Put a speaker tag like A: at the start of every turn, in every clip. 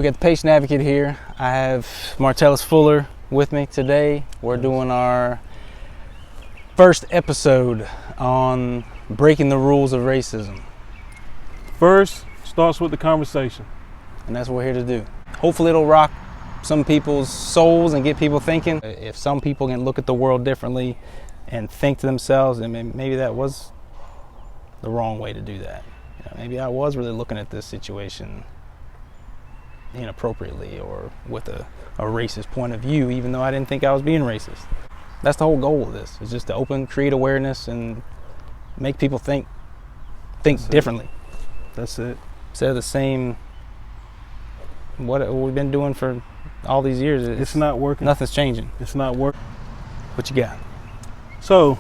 A: We got the patient advocate here. I have Martellus Fuller with me today. We're doing our first episode on breaking the rules of racism.
B: First, starts with the conversation.
A: And that's what we're here to do. Hopefully it'll rock some people's souls and get people thinking. If some people can look at the world differently and think to themselves, and maybe that was the wrong way to do that. Maybe I was really looking at this situation inappropriately or with a racist point of view, even though I didn't think I was being racist. That's the whole goal of this, is just to create awareness and make people think differently.
B: That's it.
A: Instead of the same, what we've been doing for all these years.
B: It's not working.
A: Nothing's changing.
B: It's not working.
A: What you got?
B: So,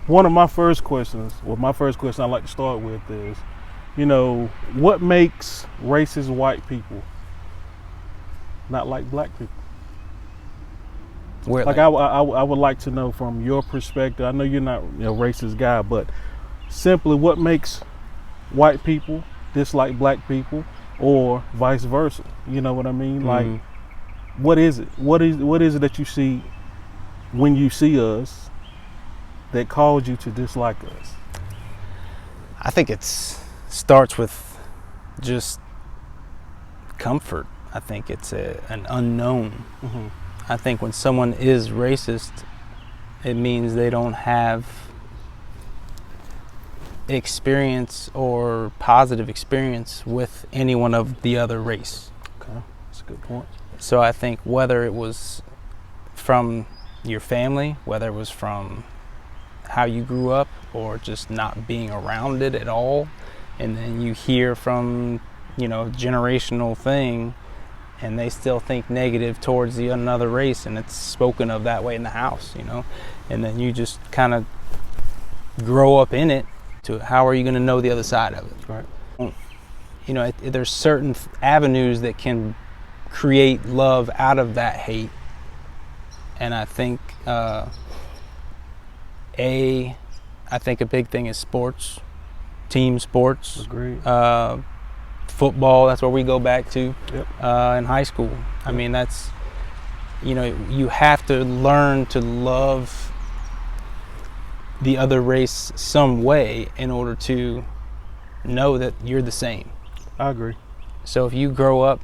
B: one of my first questions, my first question I'd like to start with is, what makes racist white people not like black people? I would like to know from your perspective. I know you're not a racist guy, but simply what makes white people dislike black people or vice versa? You know what I mean?
A: Mm-hmm.
B: Like, what is it? What is it that you see when you see us that caused you to dislike us?
A: I think it starts with just comfort. I think it's an unknown.
B: Mm-hmm.
A: I think when someone is racist, it means they don't have experience or positive experience with anyone of the other race.
B: Okay, that's a good point.
A: So I think whether it was from your family, whether it was from how you grew up, or just not being around it at all, and then you hear from, generational thing, and they still think negative towards another race, and it's spoken of that way in the house, and then you just kind of grow up in it. To how are you going to know the other side of it?
B: Right.
A: There's certain avenues that can create love out of that hate, and I think I think a big thing is sports, team sports.
B: Agreed.
A: Football, that's where we go back to.
B: Yep.
A: In high school. Yep. I mean, that's, you have to learn to love the other race some way in order to know that you're the same.
B: I agree.
A: So if you grow up,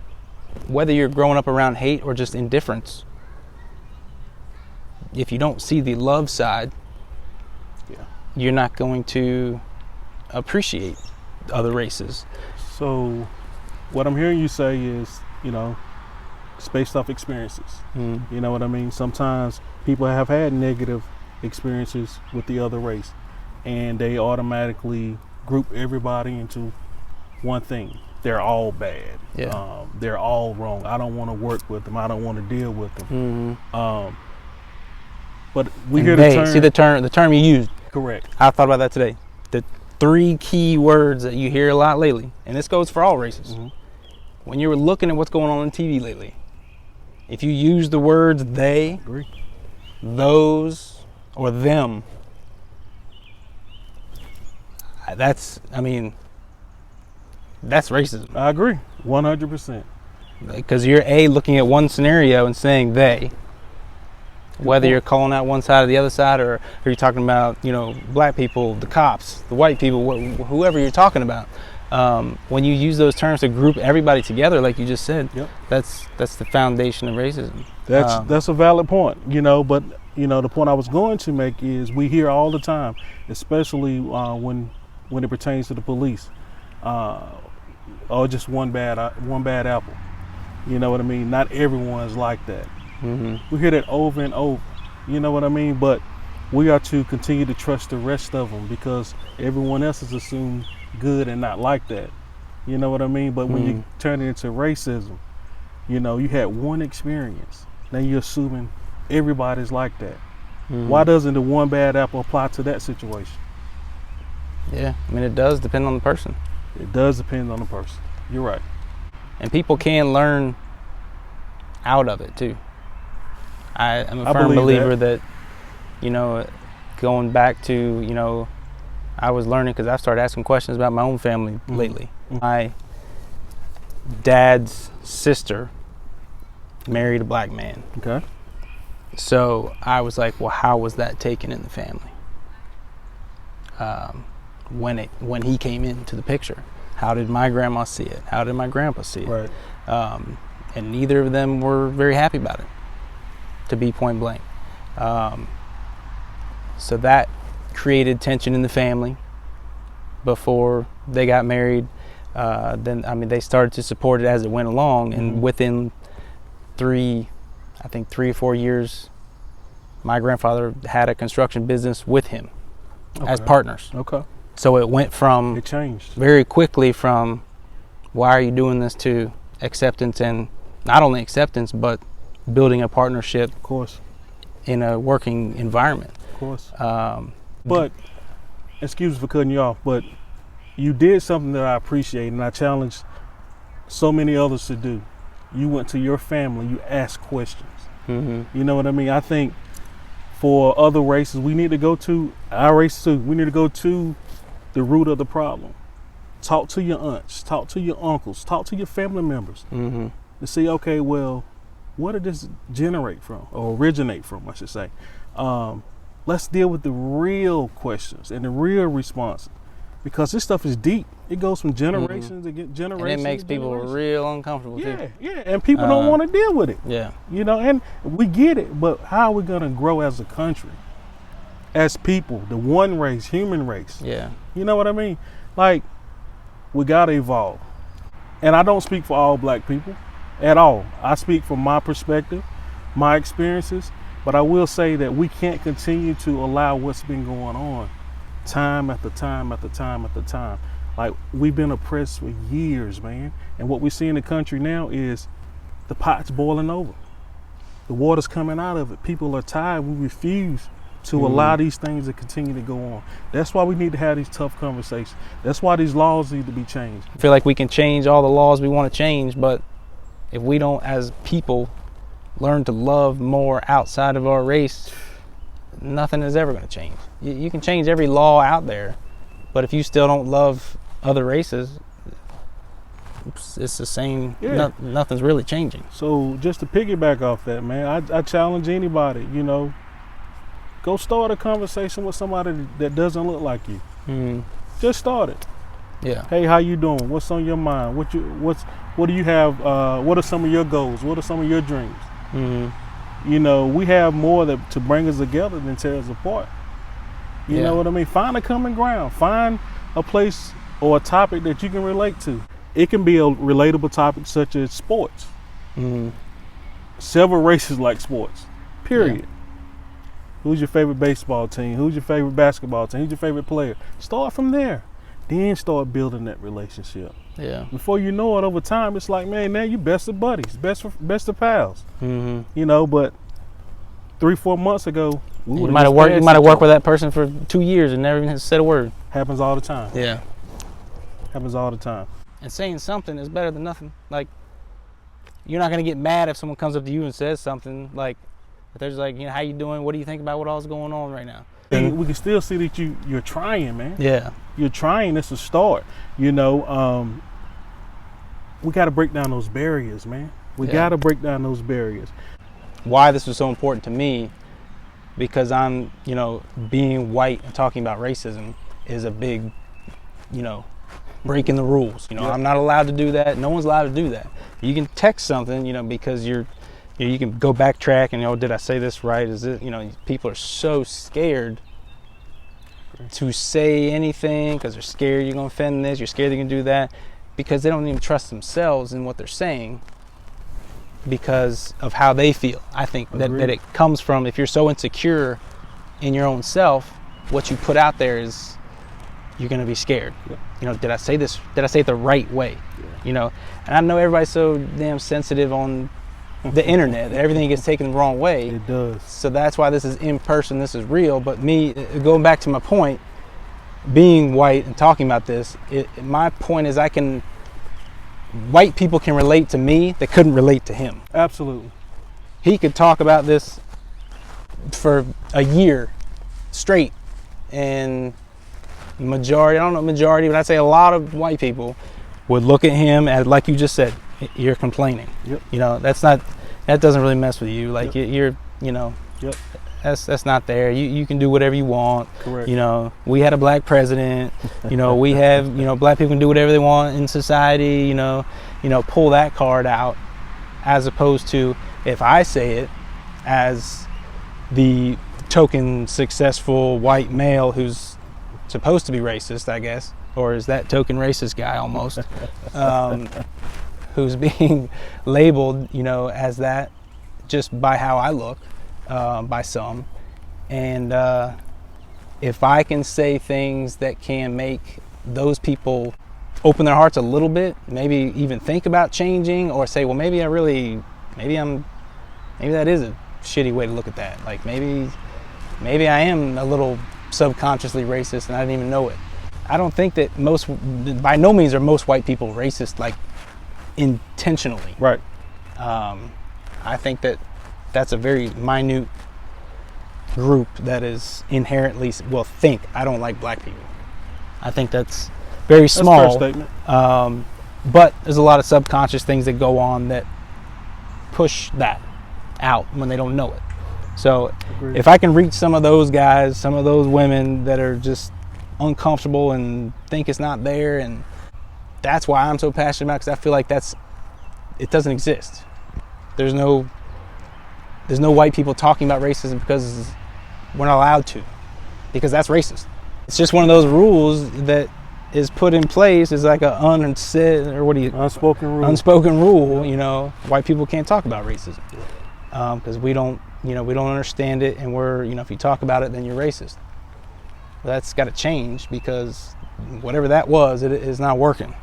A: whether you're growing up around hate or just indifference, if you don't see the love side, you're not going to appreciate other races.
B: So what I'm hearing you say is, it's based off experiences.
A: Mm.
B: You know what I mean? Sometimes people have had negative experiences with the other race, and they automatically group everybody into one thing. They're all bad.
A: Yeah.
B: They're all wrong. I don't want to work with them. I don't want to deal with them.
A: Mm-hmm.
B: But we hear the term.
A: See the term you used.
B: Correct.
A: I thought about that today. The 3 key words that you hear a lot lately, and this goes for all races.
B: Mm-hmm.
A: When you're looking at what's going on TV lately, if you use the words they,
B: Agree.
A: those, or them, that's racism.
B: I agree, 100%.
A: Because you're looking at one scenario and saying they, whether you're calling out one side or the other side, or you're talking about, black people, the cops, the white people, whoever you're talking about. When you use those terms to group everybody together, like you just said,
B: yep.
A: that's the foundation of racism.
B: That's a valid point, but the point I was going to make is we hear all the time, especially when it pertains to the police, just one bad apple. You know what I mean? Not everyone's like that.
A: Mm-hmm.
B: We hear that over and over. You know what I mean? But we are to continue to trust the rest of them, because everyone else is assumed good and not like that. You know what I mean? But when you turn it into racism, you had one experience. Now you're assuming everybody's like that. Mm-hmm. Why doesn't the one bad apple apply to that situation?
A: Yeah, it does depend on the person.
B: It does depend on the person. You're right.
A: And people can learn out of it too. I'm a firm believer that, going back to, I was learning because I've started asking questions about my own family lately. Mm-hmm. dad's sister married a black man.
B: Okay.
A: So I was like, well, how was that taken in the family? When he came into the picture, how did my grandma see it? How did my grandpa see it?
B: Right.
A: And neither of them were very happy about it, to be point blank. So that created tension in the family before they got married. Then, I mean, they started to support it as it went along, and within 3 or 4 years, my grandfather had a construction business with him as partners.
B: Okay.
A: So it went from,
B: It changed
A: very quickly from, why are you doing this, to acceptance, and not only acceptance, but building a partnership,
B: of course,
A: in a working environment.
B: of course. But, excuse me for cutting you off, but you did something that I appreciate, and I challenge so many others to do. You went to your family, you asked questions. You know what I mean? I think for other races, we need to go to our race too. We need to go to the root of the problem. Talk to your aunts, talk to your uncles, talk to your family members to see, okay, well, what did this generate from, or originate from, I should say. Let's deal with the real questions and the real responses, because this stuff is deep. It goes from generations to generations.
A: And it makes people real uncomfortable too.
B: Yeah, and people don't want to deal with it.
A: Yeah.
B: You know, and we get it, but how are we going to grow as a country, as people, the one race, human race?
A: Yeah.
B: You know what I mean? Like, we got to evolve. And I don't speak for all black people at all. I speak from my perspective, my experiences, but I will say that we can't continue to allow what's been going on time after time after time after time. Like, we've been oppressed for years, man. And what we see in the country now is the pot's boiling over. The water's coming out of it. People are tired. We refuse to allow these things to continue to go on. That's why we need to have these tough conversations. That's why these laws need to be changed.
A: I feel like we can change all the laws we want to change, but if we don't, as people, learn to love more outside of our race, nothing is ever going to change. You can change every law out there, but if you still don't love other races, it's the same.
B: Yeah.
A: Nothing's really changing.
B: So just to piggyback off that, man, I challenge anybody, you know, go start a conversation with somebody that doesn't look like you. Just start it.
A: Yeah.
B: Hey, how you doing? What's on your mind? What do you have? What are some of your goals? What are some of your dreams? You know, we have more to bring us together than tear us apart. You know what I mean? Find a common ground. Find a place or a topic that you can relate to. It can be a relatable topic such as sports. Several races like sports, period.
A: Yeah.
B: Who's your favorite baseball team? Who's your favorite basketball team? Who's your favorite player? Start from there. Then start building that relationship.
A: Yeah.
B: Before you know it, over time, it's like, man, now you best of buddies, best of pals. You know, but 3-4 months ago,
A: you might have worked with that person for 2 years and never even said a word.
B: Happens all the time.
A: Yeah.
B: Happens all the time.
A: And saying something is better than nothing. Like, you're not gonna get mad if someone comes up to you and says something like, if there's like, you know, how you doing? What do you think about what all's going on right now?
B: We can still see that you're trying, man.
A: Yeah.
B: You're trying. It's a start. You know, we got to break down those barriers, man. We got to break down those barriers.
A: Why this was so important to me, because I'm, you know, being white and talking about racism is a big, you know, breaking the rules. You know, I'm not allowed to do that. No one's allowed to do that. You can text something, you know, because you can go backtrack and, you know, did I say this right? Is it, you know, people are so scared to say anything because they're scared you're going to offend this, you're scared they're going to do that, because they don't even trust themselves in what they're saying because of how they feel. I think that it comes from, if you're so insecure in your own self, what you put out there is you're going to be scared. You know, did I say this? Did I say it the right way? You know, and I know everybody's so damn sensitive on the internet, everything gets taken the wrong way.
B: It does.
A: So that's why this is in person, this is real. But me, going back to my point, being white and talking about this, my point is white people can relate to me that couldn't relate to him.
B: Absolutely.
A: He could talk about this for a year straight, and majority, I don't know majority, but I'd say a lot of white people would look at him as, like you just said, you're complaining.
B: Yep.
A: You know, that doesn't really mess with you. Like
B: Yep.
A: you're, you know,
B: Yep.
A: that's not there. You can do whatever you want.
B: Correct.
A: You know, we had a black president. You know, we have, you know, black people can do whatever they want in society. You know, pull that card out, as opposed to if I say it as the token successful white male who's supposed to be racist, I guess, or is that token racist guy almost, who's being labeled, you know, as that just by how I look, by some. And if I can say things that can make those people open their hearts a little bit, maybe even think about changing, or say, well, maybe that is a shitty way to look at that. Like maybe I am a little subconsciously racist and I didn't even know it. I don't think that by no means are most white people racist, like intentionally.
B: Right.
A: I think that that's a very minute group that is inherently think I don't like black people. I think that's very small.
B: That's a fair statement.
A: But there's a lot of subconscious things that go on that push that out when they don't know it. So
B: Agreed.
A: if I can reach some of those guys, some of those women that are just uncomfortable and think it's not there, and that's why I'm so passionate about it, because I feel like it doesn't exist. There's no white people talking about racism because we're not allowed to, because that's racist. It's just one of those rules that is put in place. It's like unspoken rule. You know, white people can't talk about racism because we don't understand it, and if you talk about it, then you're racist. Well, that's got to change, because whatever that was, it is not working.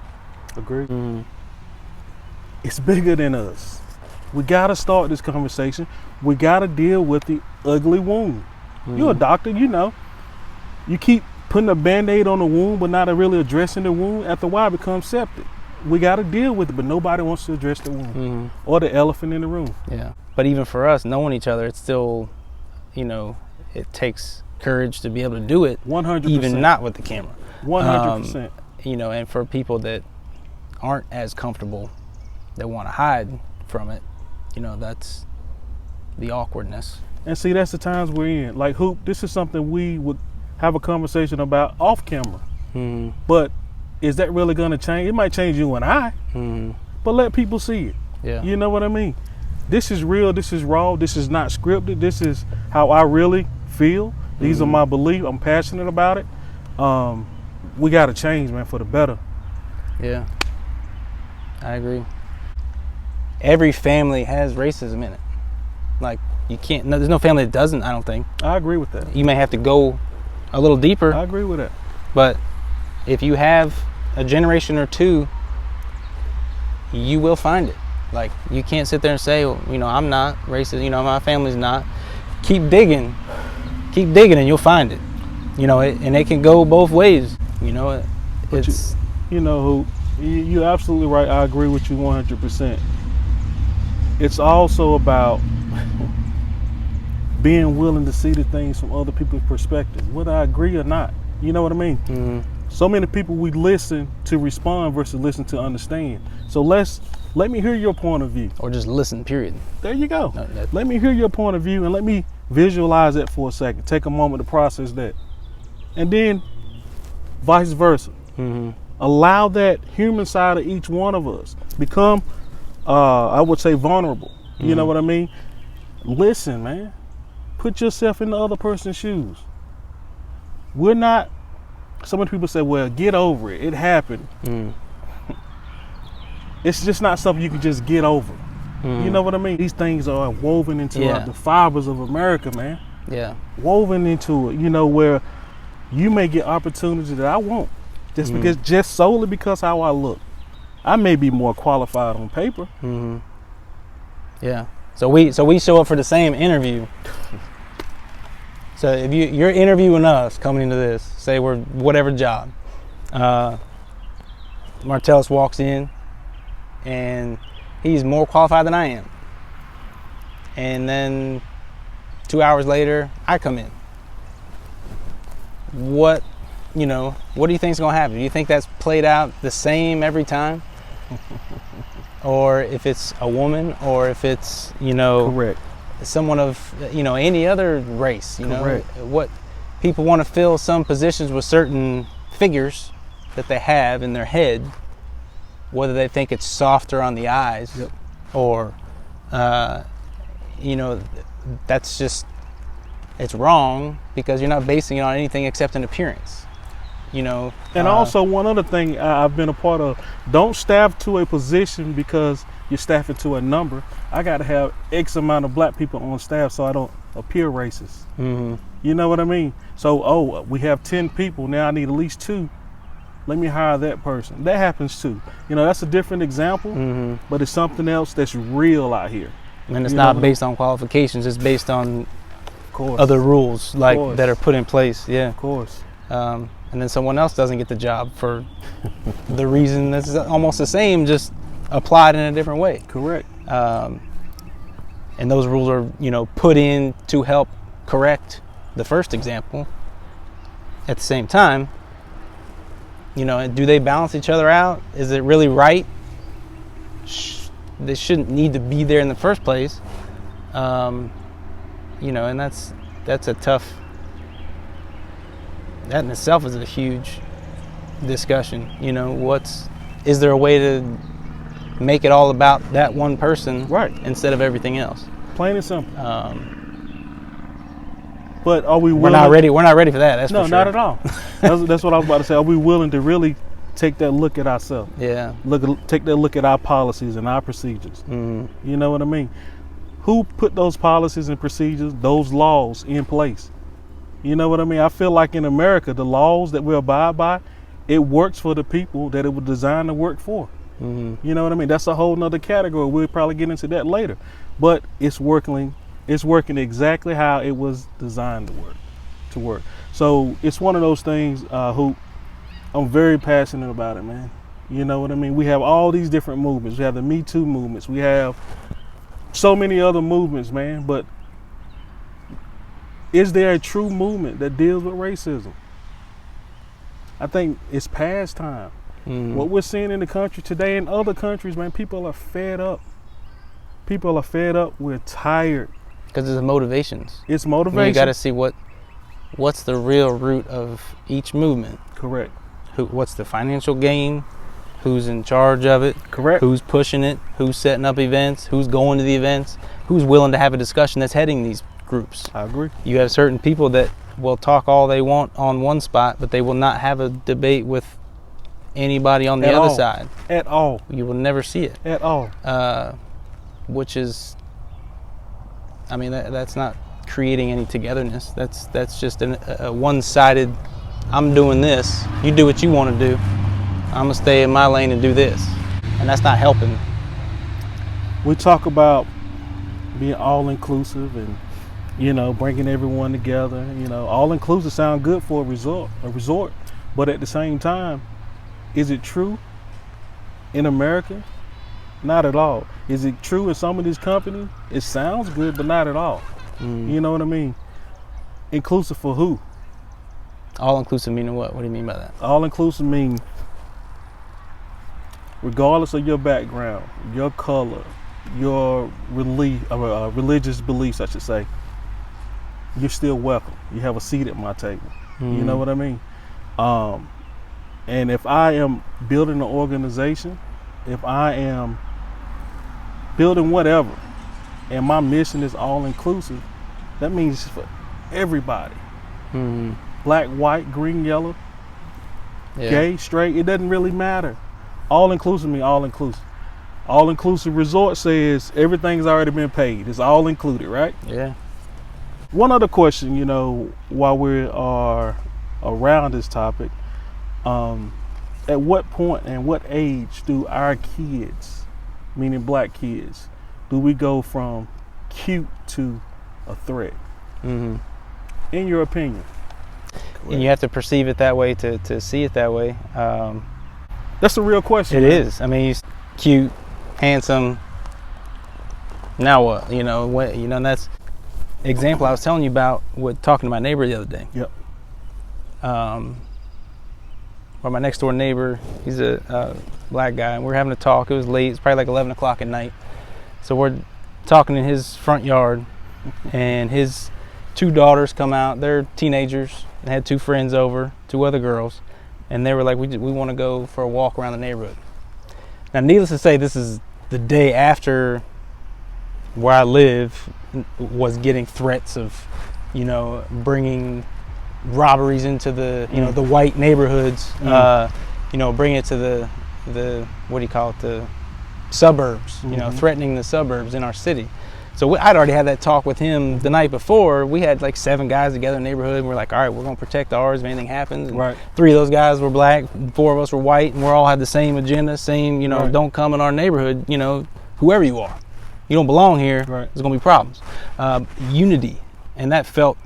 B: Agreed. It's bigger than us. We got to start this conversation. We got to deal with the ugly wound. You're a doctor, you know. You keep putting a Band-Aid on the wound but not really addressing the wound. After a while, it becomes septic. We got to deal with it, but nobody wants to address the wound or the elephant in the room.
A: Yeah. But even for us, knowing each other, it's still, it takes courage to be able to do it.
B: 100%.
A: Even not with the camera.
B: 100%.
A: And for people that aren't as comfortable, that want to hide from it, that's the awkwardness.
B: And see, that's the times we're in. Like, Hoop, this is something we would have a conversation about off camera. But is that really going to change? It might change you and I, but let people see it.
A: Yeah.
B: You know what I mean? This is real. This is raw. This is not scripted. This is how I really feel. These are my beliefs. I'm passionate about it. We got to change, man, for the better.
A: Yeah, I agree. Every family has racism in it. Like, there's no family that doesn't, I don't think.
B: I agree with that.
A: You may have to go a little deeper.
B: I agree with that.
A: But if you have a generation or two, you will find it. Like, you can't sit there and say, well, I'm not racist, my family's not. Keep digging and you'll find it. And it can go both ways. It's...
B: You're absolutely right. I agree with you 100%. It's also about being willing to see the things from other people's perspective, whether I agree or not. You know what I mean? So many people, we listen to respond versus listen to understand. So let me hear your point of view.
A: Or just listen, period.
B: There you go. Let me hear your point of view, and let me visualize that for a second. Take a moment to process that. And then vice versa. Allow that human side of each one of us. Become, I would say, vulnerable. You know what I mean? Listen, man. Put yourself in the other person's shoes. We're not, so many people say, well, get over it. It happened. It's just not something you can just get over. You know what I mean? These things are woven into the fibers of America, man.
A: Yeah.
B: Woven into it, where you may get opportunities that I won't. Just solely because how I look. I may be more qualified on paper.
A: Yeah. So we show up for the same interview. So if you're interviewing us coming into this, say we're whatever job, Martellus walks in and he's more qualified than I am. And then 2 hours later, I come in. What you know, what do you think is going to happen? Do you think that's played out the same every time? Or if it's a woman, or if it's, you know,
B: Correct.
A: someone of, you know, any other race, you
B: Correct.
A: know, what people want to fill some positions with certain figures that they have in their head, whether they think it's softer on the eyes,
B: Yep.
A: or, you know, that's just, it's wrong because you're not basing it on anything except an appearance, you know.
B: And also one other thing I've been a part of, don't staff to a position because you're staffing to a number. I got to have X amount of black people on staff so I don't appear racist.
A: Mm-hmm.
B: You know what I mean? So, we have 10 people, now I need at least 2. Let me hire that person. That happens too. You know, that's a different example,
A: Mm-hmm.
B: but it's something else that's real out here.
A: And it's
B: You
A: not
B: know,
A: based on qualifications, it's based on
B: Of course.
A: other rules like
B: course.
A: that are put in place. Yeah.
B: Of course.
A: And then someone else doesn't get the job for the reason that's almost the same, just applied in a different way.
B: Correct.
A: And those rules are, you know, put in to help correct the first example. At the same time, you know, do they balance each other out? Is it really right? They shouldn't need to be there in the first place. You know, and that's a tough, that in itself is a huge discussion. You know, is there a way to make it all about that one person,
B: Right.
A: instead of everything else?
B: Plain and simple. But are we willing?
A: We're not ready for that. That's
B: No,
A: for sure.
B: not at all. That's what I was about to say. Are we willing to really take that look at ourselves?
A: Yeah.
B: Take that look at our policies and our procedures.
A: Mm-hmm.
B: You know what I mean? Who put those policies and procedures, those laws in place? You know what I mean? I feel like in America, the laws that we abide by, it works for the people that it was designed to work for.
A: Mm-hmm.
B: You know what I mean? That's a whole nother category. We'll probably get into that later. But it's working exactly how it was designed to work. So it's one of those things, who I'm very passionate about it, man. You know what I mean? We have all these different movements. We have the Me Too movements. We have so many other movements, man. But is there a true movement that deals with racism? I think it's past time.
A: Mm-hmm.
B: What we're seeing in the country today and other countries, man, people are fed up. People are fed up. We're tired.
A: Because it's motivations.
B: It's
A: I mean,
B: motivation.
A: you got to see what's the real root of each movement.
B: Correct.
A: What's the financial gain? Who's in charge of it?
B: Correct.
A: Who's pushing it? Who's setting up events? Who's going to the events? Who's willing to have a discussion that's heading these groups?
B: I agree.
A: You have certain people that will talk all they want on one spot, but they will not have a debate with anybody on the
B: At
A: other
B: all.
A: side.
B: At all.
A: You will never see it.
B: At all.
A: Which is, I mean, that's not creating any togetherness. That's just a one-sided, I'm doing this, you do what you want to do, I'm going to stay in my lane and do this. And that's not helping.
B: We talk about being all-inclusive and, you know, bringing everyone together. You know, all-inclusive sound good for a resort. But at the same time, is it true in America? Not at all. Is it true in some of these companies? It sounds good, but not at all. You know what I mean? Inclusive for who?
A: All-inclusive meaning what? What do you mean by that?
B: All-inclusive mean regardless of your background, your color, your religious beliefs, I should say, you're still welcome. You have a seat at my table. You know what I mean? And if I am building an organization, if I am building whatever, and my mission is all-inclusive, that means it's for everybody. Black, white, green, yellow, gay, straight, it doesn't really matter. All-inclusive means all-inclusive. All-inclusive resort says everything's already been paid. It's all included, right?
A: Yeah.
B: One other question, you know, while we are around this topic, at what point and what age do our kids, meaning black kids, do we go from cute to a threat? In your opinion?
A: And you have to perceive it that way to see it that way.
B: That's a real question.
A: It is. I mean, he's cute, handsome. Now what? You know what? You know, and that's example I was telling you about with talking to my neighbor the other day.
B: Yep.
A: or my next door neighbor, he's a black guy, and we're having a talk. It was late. It's probably like 11 o'clock at night. So we're talking in his front yard, and his 2 daughters come out. They're teenagers and had 2 friends over, 2 other girls, and they were like, we want to go for a walk around the neighborhood. Now, needless to say, this is the day after where I live was getting threats of, bringing robberies into the, the white neighborhoods, bring it to the what do you call it, the suburbs, threatening the suburbs in our city. So I'd already had that talk with him the night before. We had like 7 guys together in the neighborhood, and we're like, all right, we're going to protect ours if anything happens. And
B: right.
A: 3 of those guys were black, 4 of us were white, and we all had the same agenda, same, right. Don't come in our neighborhood, whoever you are. You don't belong here,
B: right.
A: There's going to be problems. Unity, and that felt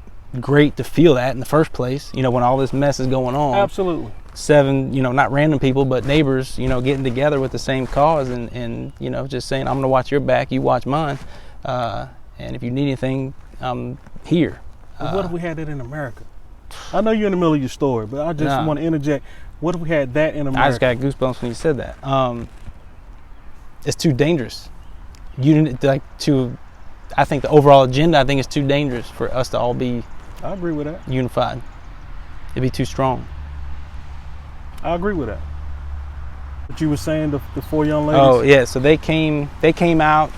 A: great to feel that in the first place, when all this mess is going on.
B: Absolutely.
A: 7, not random people, but neighbors, getting together with the same cause and just saying, I'm going to watch your back, you watch mine. And if you need anything, I'm here.
B: What if we had that in America? I know you're in the middle of your story, but I just want to interject. What if we had that in America?
A: I just got goosebumps when you said that. It's too dangerous. I think the overall agenda, I think it's too dangerous for us to all be.
B: I agree with that.
A: Unified. It'd be too strong.
B: I agree with that. But you were saying the 4 young ladies?
A: Oh yeah, so they came out,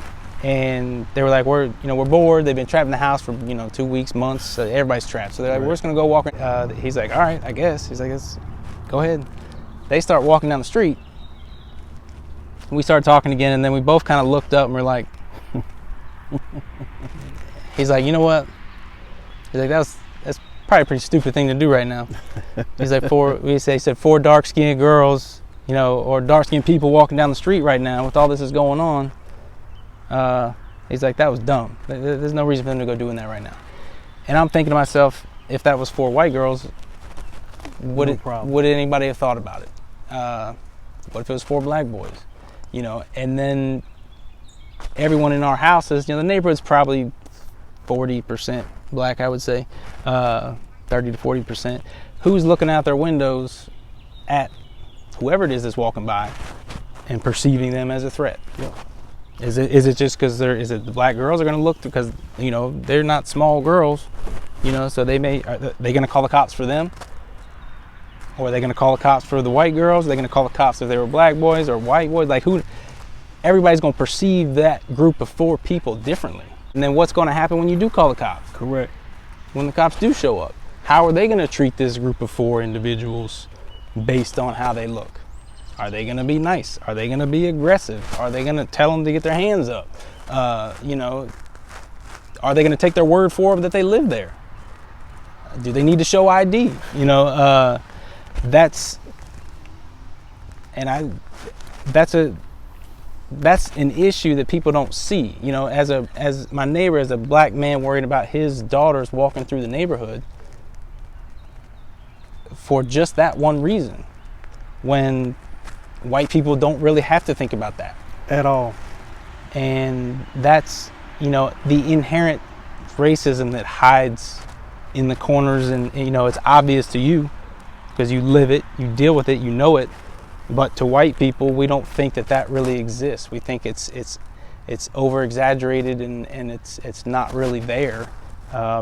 A: and they were like, we're bored. They've been trapped in the house for 2 weeks, months. So everybody's trapped. So they're like, We're just gonna go walk. He's like, all right, I guess. He's like, go ahead. They start walking down the street. And we started talking again, and then we both kind of looked up and we're like, he's like, you know what? He's like, that's probably a pretty stupid thing to do right now. He's like, he said 4 dark-skinned girls, or dark-skinned people walking down the street right now with all this is going on. He's like, that was dumb. There's no reason for them to go doing that right now. And I'm thinking to myself, if that was 4 white girls, would anybody have thought about it? What if it was 4 black boys? And then everyone in our houses, the neighborhood's probably 40% black, I would say, 30 to 40%. Who's looking out their windows at whoever it is that's walking by and perceiving them as a threat?
B: Yep.
A: Is it just because is it the black girls are going to look because they're not small girls, so are they going to call the cops for them, or are they going to call the cops for the white girls? Are they going to call the cops if they were black boys or white boys? Like who? Everybody's going to perceive that group of 4 people differently. And then what's going to happen when you do call the cops?
B: Correct.
A: When the cops do show up, how are they going to treat this group of 4 individuals based on how they look? Are they going to be nice? Are they going to be aggressive? Are they going to tell them to get their hands up? Are they going to take their word for it that they live there? Do they need to show ID? That's an issue that people don't see. As my neighbor, as a black man worried about his daughters walking through the neighborhood for just that one reason, when white people don't really have to think about that
B: at all.
A: And that's the inherent racism that hides in the corners, and it's obvious to you because you live it, you deal with it, you know it. But to white people, we don't think that really exists. We think it's over exaggerated and it's not really there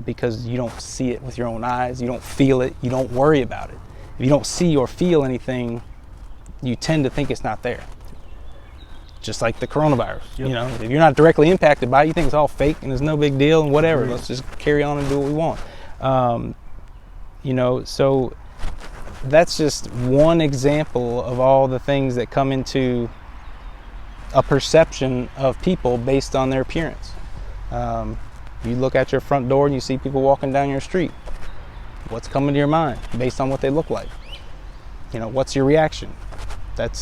A: because you don't see it with your own eyes. You don't feel it. You don't worry about it. If you don't see or feel anything, you tend to think it's not there. Just like the coronavirus.
B: Yep.
A: If you're not directly impacted by it, you think it's all fake and it's no big deal and whatever. Let's just carry on and do what we want. So that's just one example of all the things that come into a perception of people based on their appearance. You look at your front door and you see people walking down your street. What's coming to your mind based on what they look like? What's your reaction? And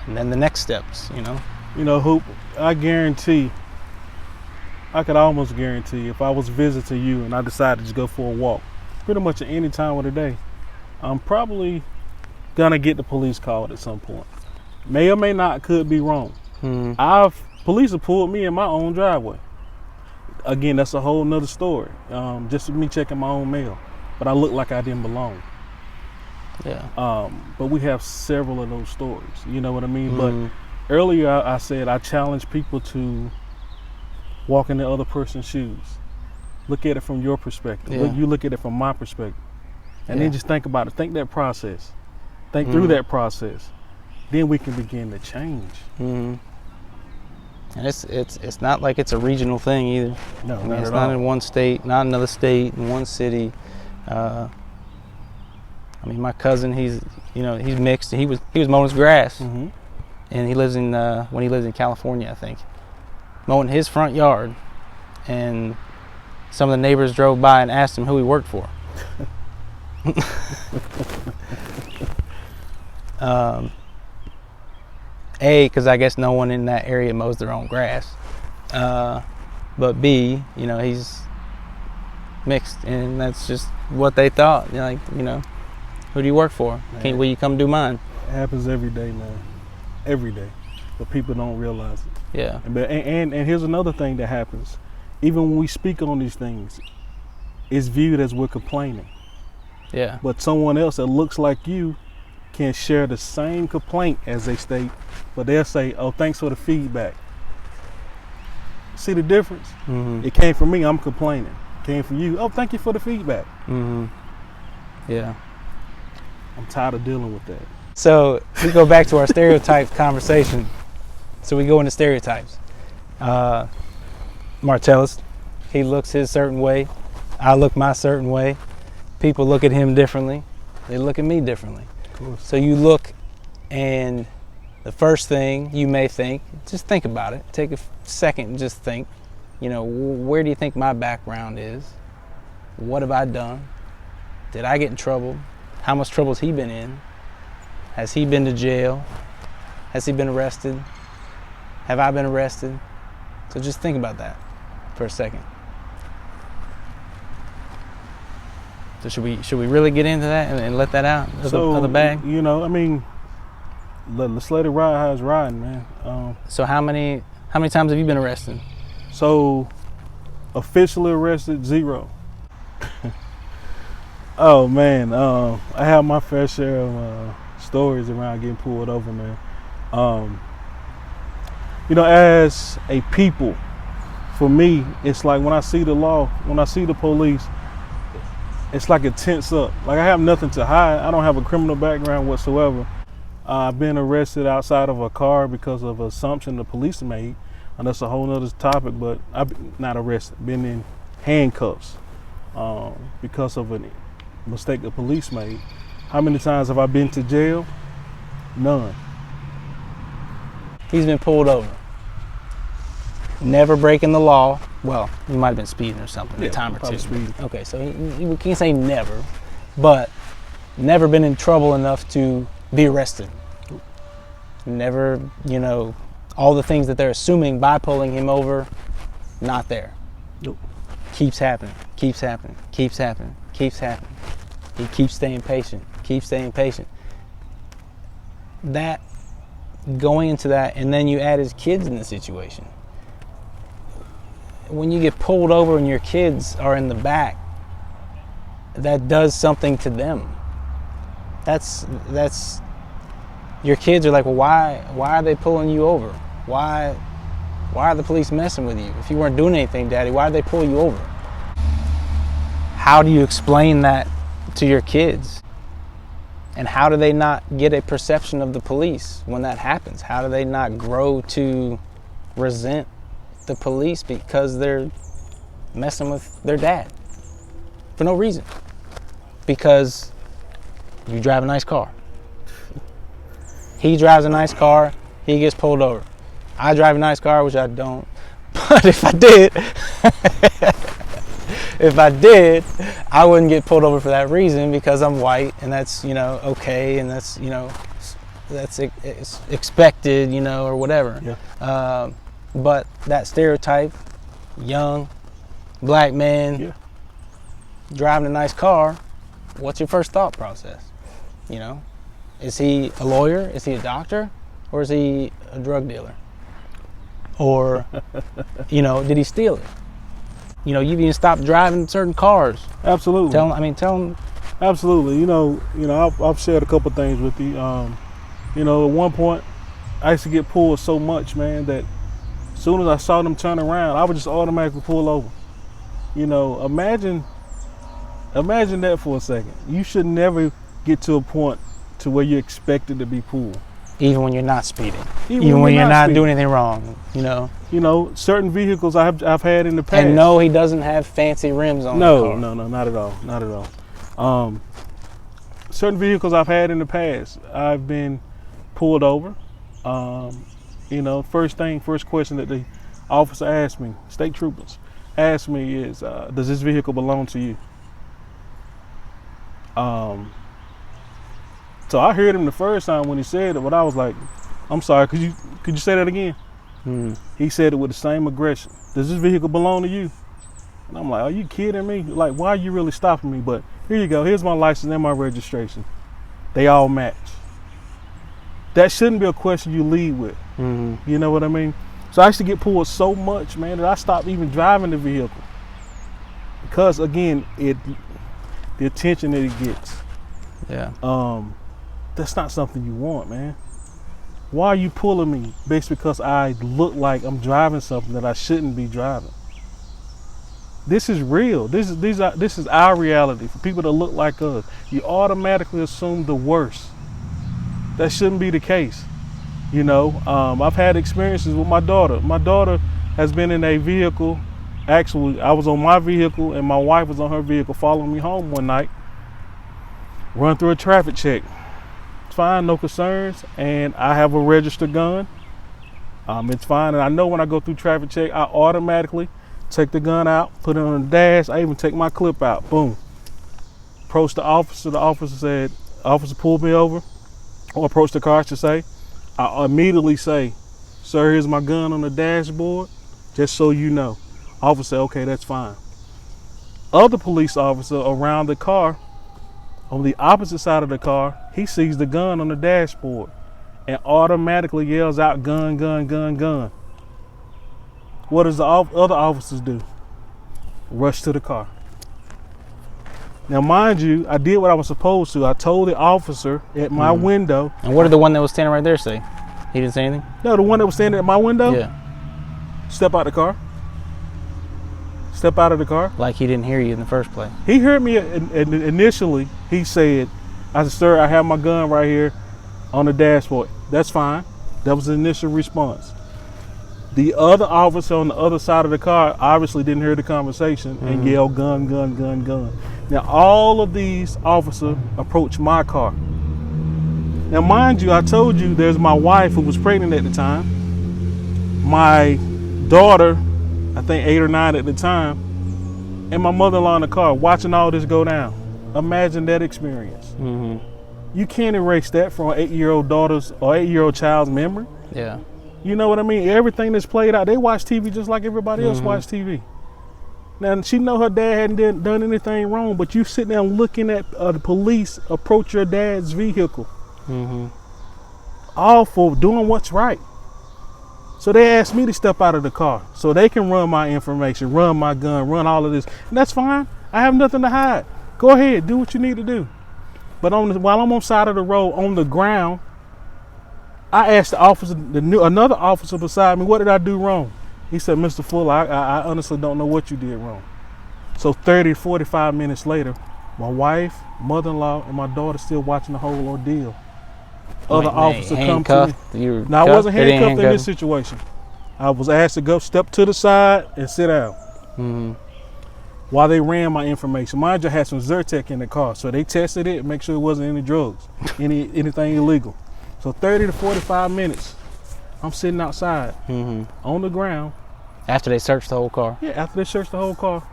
A: then the next steps,
B: Hoop, I could almost guarantee if I was visiting you and I decided to go for a walk, pretty much at any time of the day, I'm probably gonna get the police called at some point. May or may not, could be wrong. Police have pulled me in my own driveway. Again, that's a whole nother story. Just me checking my own mail, but I looked like I didn't belong.
A: Yeah.
B: But we have several of those stories. You know what I mean?
A: Mhm.
B: But earlier I said I challenge people to walk in the other person's shoes. Look at it from your perspective.
A: Yeah.
B: You look at it from my perspective. And
A: Yeah.
B: then just think about it. Think that process. Think
A: Mhm.
B: through that process. Then we can begin to change.
A: Mhm. And it's not like it's a regional thing either.
B: No,
A: I mean,
B: not
A: it's
B: at
A: not
B: all.
A: in one state, not another state, in one city. I mean, my cousin, he's mixed. He was mowing his grass,
B: Mm-hmm.
A: and he lives in when he lives in California, I think, mowing his front yard, and some of the neighbors drove by and asked him who he worked for. Because I guess no one in that area mows their own grass. But B, he's mixed, and that's just what they thought. Who do you work for? Will you come do mine?
B: It happens every day, man. Every day. But people don't realize it.
A: Yeah.
B: And here's another thing that happens. Even when we speak on these things, it's viewed as we're complaining.
A: Yeah.
B: But someone else that looks like you can share the same complaint as they state, but they'll say, "Oh, thanks for the feedback." See the difference?
A: Mm-hmm.
B: It came from me, I'm complaining. It came from you, "Oh, thank you for the feedback."
A: Mm-hmm. Yeah.
B: I'm tired of dealing with that.
A: So we go back to our stereotype conversation. So we go into stereotypes. Martellus, he looks his certain way. I look my certain way. People look at him differently. They look at me differently.
B: Of course.
A: So you look, and the first thing you may think, just think about it. Take a second and just think, where do you think my background is? What have I done? Did I get in trouble? How much trouble has he been in? Has he been to jail? Has he been arrested? Have I been arrested? So just think about that for a second. So should we really get into that and let that out of the bag?
B: Let's let it ride how it's riding, man.
A: So how many times have you been arrested?
B: So officially arrested, 0. Oh man, I have my fair share of stories around getting pulled over, man. As a people, for me, it's like when I see the law, when I see the police, it's like it tense up. Like I have nothing to hide. I don't have a criminal background whatsoever. I've been arrested outside of a car because of an assumption the police made, and that's a whole nother topic, but I've not arrested, been in handcuffs because of a mistake the police made. How many times have I been to jail? None.
A: He's been pulled over. Never breaking the law. Well, he might have been speeding or something, a time or two.
B: Speeding.
A: Okay, so we can't say never, but never been in trouble enough to be arrested. Never, all the things that they're assuming by pulling him over, not there.
B: Nope.
A: Keeps happening, keeps happening, keeps happening, keeps happening. He keeps staying patient, keeps staying patient. That, going into that, and then you add his kids in the situation. When you get pulled over and your kids are in the back, that does something to them. That's your kids are like, well, why are they pulling you over? Why are the police messing with you? If you weren't doing anything, Daddy, why did they pull you over? How do you explain that to your kids? And how do they not get a perception of the police when that happens? How do they not grow to resent the police because they're messing with their dad for no reason? Because you drive a nice car. He drives a nice car, he gets pulled over. I drive a nice car, which I don't. But if I did, I wouldn't get pulled over for that reason, because I'm white, and that's, okay, and that's, it's expected, or whatever.
B: Yeah.
A: But that stereotype, young, black man, driving a nice car, what's your first thought process? Is he a lawyer? Is he a doctor? Or is he a drug dealer? Or, did he steal it? You've even stopped driving certain cars.
B: Absolutely.
A: Tell them
B: Absolutely. I've shared a couple things with you. At one point, I used to get pulled so much, man, that as soon as I saw them turn around, I would just automatically pull over. Imagine that for a second. You should never get to a point to where you're expected to be pulled.
A: Even when you're not speeding. Even when you're not doing anything wrong,
B: Certain vehicles I've had in the past.
A: And no, he doesn't have fancy rims on.
B: No, not at all. Not at all. Certain vehicles I've had in the past, I've been pulled over. First question that the officer asked me, state troopers asked me is, does this vehicle belong to you? So I heard him the first time when he said it, but I was like, I'm sorry, could you say that again? He said it with the same aggression. Does this vehicle belong to you? And I'm like, are you kidding me? Like, why are you really stopping me? But here you go. Here's my license and my registration. They all match. That shouldn't be a question you lead with. You know what I mean? So I used to get pulled so much, man, that I stopped even driving the vehicle. Because, again, the attention that it gets.
A: Yeah.
B: That's not something you want, man. Why are you pulling me based because I look like I'm driving something that I shouldn't be driving? This is real. This is our reality. For people that look like us, you automatically assume the worst. That shouldn't be the case. I've had experiences with my daughter. My daughter has been in a vehicle. Actually, I was on my vehicle and my wife was on her vehicle following me home one night. Run through a traffic check. It's fine, no concerns, and I have a registered gun. It's fine, and I know when I go through traffic check, I automatically take the gun out, put it on the dash. I even take my clip out. Boom. Approach the officer. The officer said, officer pulled me over, or approach the car, I should say. I immediately say, sir, here's my gun on the dashboard, just so you know. Officer said, okay, that's fine. Other police officer around the car, on the opposite side of the car, he sees the gun on the dashboard and automatically yells out, gun, gun, gun, gun. What does the other officers do? Rush to the car. Now, mind you, I did what I was supposed to. I told the officer at my window.
A: And what did the one that was standing right there say? He didn't say anything?
B: No, the one that was standing at my window?
A: Yeah.
B: Step out the car. Step out of the car.
A: Like he didn't hear you in the first place.
B: He heard me initially. He said, I said, sir, I have my gun right here on the dashboard. That's fine. That was the initial response. The other officer on the other side of the car obviously didn't hear the conversation and yelled, gun, gun, gun, gun. Now, all of these officers approached my car. Now, mind you, I told you there's my wife who was pregnant at the time, my daughter, I think 8 or 9 at the time, and my mother-in-law in the car watching all this go down. Imagine that experience. You can't erase that from an 8-year-old daughter's or 8-year-old child's memory.
A: Yeah.
B: You know what I mean? Everything that's played out, they watch TV just like everybody else watch TV. Now, she know her dad hadn't done anything wrong, but you sit there looking at the police approach your dad's vehicle. All for doing what's right. So they asked me to step out of the car so they can run my information, run my gun, run all of this. And that's fine. I have nothing to hide. Go ahead, do what you need to do. But while I'm on the side of the road, on the ground, I asked the officer, another officer beside me, what did I do wrong? He said, Mr. Fuller, I honestly don't know what you did wrong. So 30 to 45 minutes later, my wife, mother-in-law, and my daughter still watching the whole ordeal. Other officer come to me. Now, I wasn't handcuffed in this situation. I was asked to go step to the side and sit down. While they ran my information. Mind you, I had some Zyrtec in the car, so they tested it and make sure it wasn't any drugs, anything illegal. So 30 to 45 minutes, I'm sitting outside on the ground.
A: After they searched the whole car?
B: Yeah, after they searched the whole car.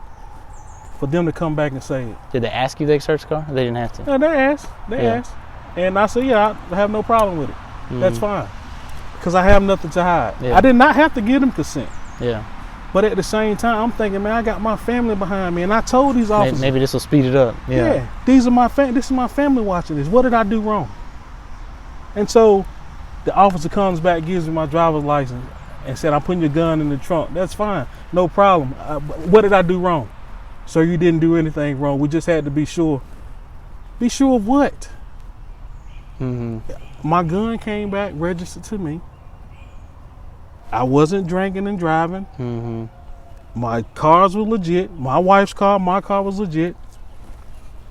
B: For them to come back and say it.
A: Did they ask you they searched the car? Or they didn't have to?
B: No, they asked. They asked. And I said, yeah, I have no problem with it. That's fine. Because I have nothing to hide.
A: Yeah.
B: I did not have to give them consent.
A: Yeah.
B: But at the same time, I'm thinking, man, I got my family behind me. And I told these officers.
A: Maybe this will speed it up.
B: Yeah. This is my family watching this. What did I do wrong? And so the officer comes back, gives me my driver's license, and said, I'm putting your gun in the trunk. That's fine. No problem. What did I do wrong? Sir, you didn't do anything wrong. We just had to be sure Be sure of what?
A: Mm-hmm.
B: My gun came back registered to me. I wasn't drinking and driving.
A: Mm-hmm.
B: My cars were legit. My wife's car, my car was legit.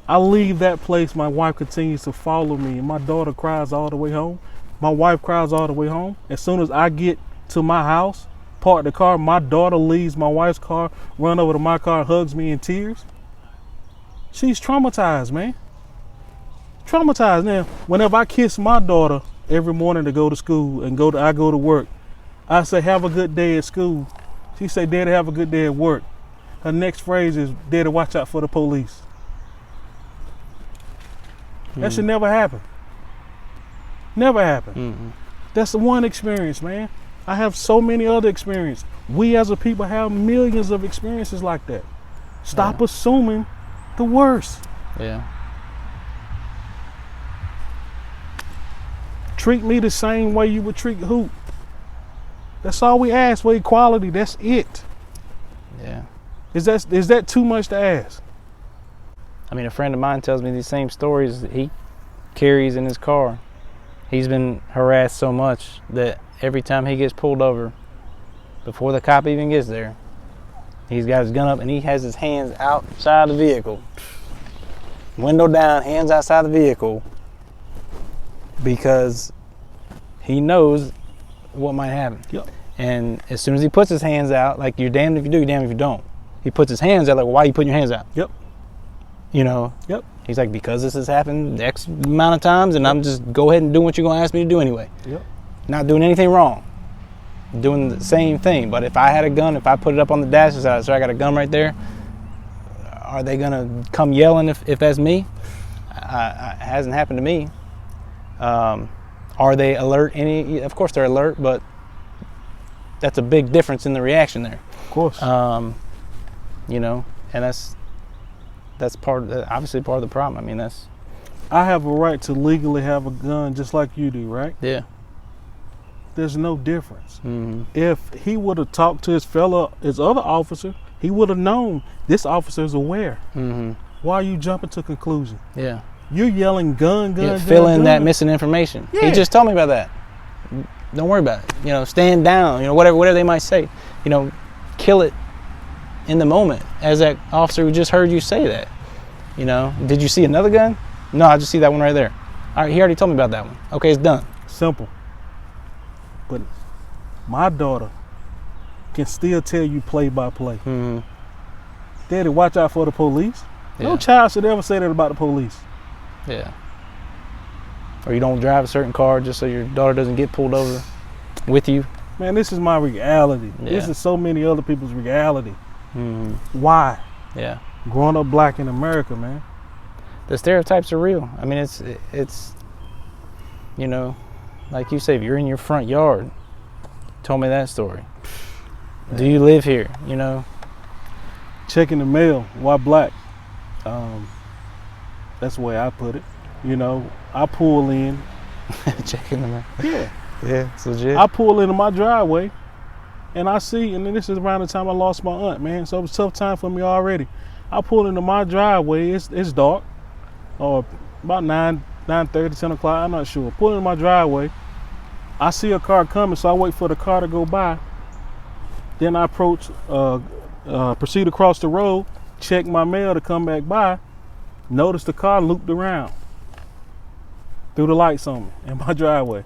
B: I leave that place, my wife continues to follow me, and my daughter cries all the way home. My wife cries all the way home. As soon as I get to my house, park the car, my daughter leaves my wife's car, run over to my car, hugs me in tears. She's traumatized, man. Traumatized. Now, whenever I kiss my daughter every morning to go to school and I go to work, I say, have a good day at school. She say, Daddy, have a good day at work. Her next phrase is, Daddy, watch out for the police. That should never happen. Never happen.
A: Mm-hmm.
B: That's the one experience, man. I have so many other experiences. We as a people have millions of experiences like that. Stop assuming the worst.
A: Yeah.
B: Treat me the same way you would treat Hoop. That's all we ask for, equality. That's it.
A: Yeah.
B: Is that too much to ask?
A: I mean, a friend of mine tells me these same stories that he carries in his car. He's been harassed so much that every time he gets pulled over, before the cop even gets there, he's got his gun up and he has his hands outside the vehicle. Window down, hands outside the vehicle, because he knows what might happen.
B: Yep.
A: And as soon as he puts his hands out, like, you're damned if you do, you're damned if you don't. He puts his hands out, like, well, why are you putting your hands out?
B: Yep.
A: You know?
B: Yep.
A: He's like, because this has happened X amount of times, and I'm just go ahead and do what you're going to ask me to do anyway.
B: Yep.
A: Not doing anything wrong. Doing the same thing. But if I had a gun, if I put it up on the dash side, so I got a gun right there, are they going to come yelling if that's me? It hasn't happened to me. Are they alert? Of course they're alert, but that's a big difference in the reaction there.
B: Of course.
A: You know, and that's obviously part of the problem. I mean,
B: I have a right to legally have a gun just like you do, right?
A: Yeah.
B: There's no difference.
A: Mm-hmm.
B: If he would have talked to his other officer, he would have known this officer is aware.
A: Mm-hmm.
B: Why are you jumping to conclusion?
A: Yeah.
B: You're yelling gun,
A: Fill in
B: gun.
A: that missing information.
B: Yeah.
A: He just told me about that. Don't worry about it. You know, stand down. You know, whatever they might say. You know, kill it in the moment. As that officer who just heard you say that. You know, did you see another gun? No, I just see that one right there. All right, he already told me about that one. Okay, it's done.
B: Simple. But my daughter can still tell you play by play.
A: Mm-hmm.
B: Daddy, watch out for the police.
A: Yeah.
B: No child should ever say that about the police.
A: Yeah. Or you don't drive a certain car just so your daughter doesn't get pulled over with you.
B: Man, this is my reality.
A: Yeah.
B: This is so many other people's reality.
A: Mm-hmm.
B: Why?
A: Yeah.
B: Growing up black in America, man.
A: The stereotypes are real. I mean, it's you know, like you say, if you're in your front yard, told me that story. Do you live here? You know?
B: Checking the mail, why black? That's the way I put it. You know, I pull in.
A: Checking them out.
B: Yeah.
A: Yeah, it's legit.
B: I pull into my driveway and I see, and then this is around the time I lost my aunt, man. So it was a tough time for me already. I pull into my driveway, it's dark, or about 9:30, 10 o'clock, I'm not sure. Pull into my driveway. I see a car coming, so I wait for the car to go by. Then I proceed across the road, check my mail to come back by. Notice the car looped around, threw the lights on me in my driveway.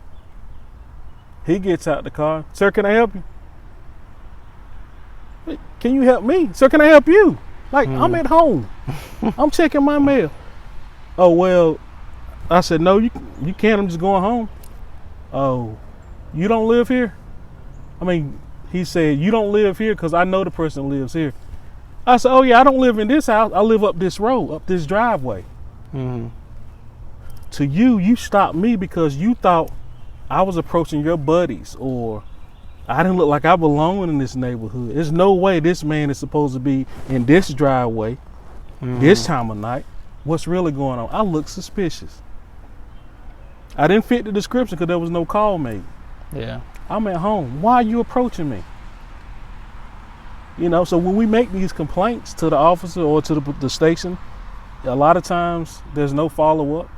B: He gets out the car. Sir, can I help you? Can you help me? Sir, can I help you? Like, I'm at home. I'm checking my mail. Oh, well, I said, no, you can't. I'm just going home. Oh, you don't live here? I mean, he said, you don't live here because I know the person lives here. I said, oh, yeah, I don't live in this house. I live up this road, up this driveway.
A: Mm-hmm.
B: To you stopped me because you thought I was approaching your buddies, or I didn't look like I belong in this neighborhood. There's no way this man is supposed to be in this driveway this time of night. What's really going on? I look suspicious. I didn't fit the description because there was no call made.
A: Yeah.
B: I'm at home. Why are you approaching me? You know, so when we make these complaints to the officer or to the station, a lot of times there's no follow-up.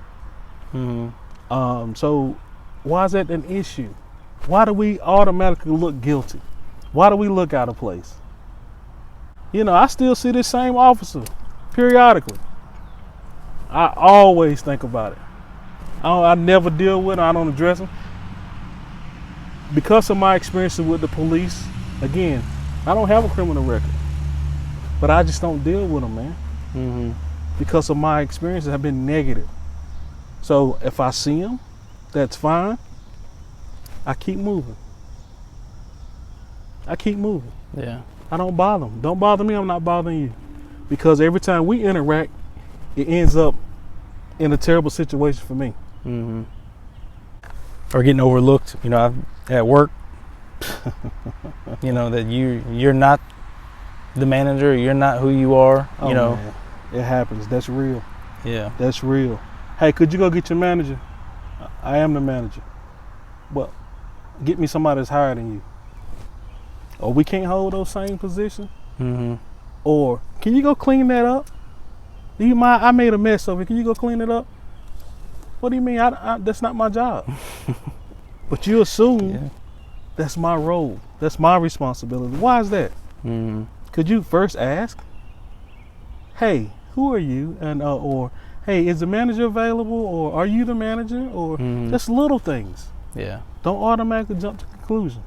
B: So why is that an issue? Why do we automatically look guilty? Why do we look out of place? I still see this same officer periodically. I always think about it. I never deal with him. I don't address him. Because of my experiences with the police, again, I don't have a criminal record. But I just don't deal with them, man. Because of my experiences have been negative. So if I see them, that's fine. I keep moving.
A: Yeah.
B: I don't bother them. Don't bother me, I'm not bothering you. Because every time we interact, it ends up in a terrible situation for me.
A: Or getting overlooked, at work. That you're not the manager, you're not who you are.
B: Man. It happens. That's real.
A: Yeah.
B: That's real. Hey, could you go get your manager? I am the manager. Well, get me somebody that's higher than you. Or we can't hold those same positions. Or can you go clean that up? Do you mind? I made a mess of it. Can you go clean it up? What do you mean? That's not my job. But you assume that's my role. That's my responsibility. Why is that? Could you first ask, hey, who are you? And or hey, is the manager available? Or are you the manager? Or just little things.
A: Yeah.
B: Don't automatically jump to conclusions.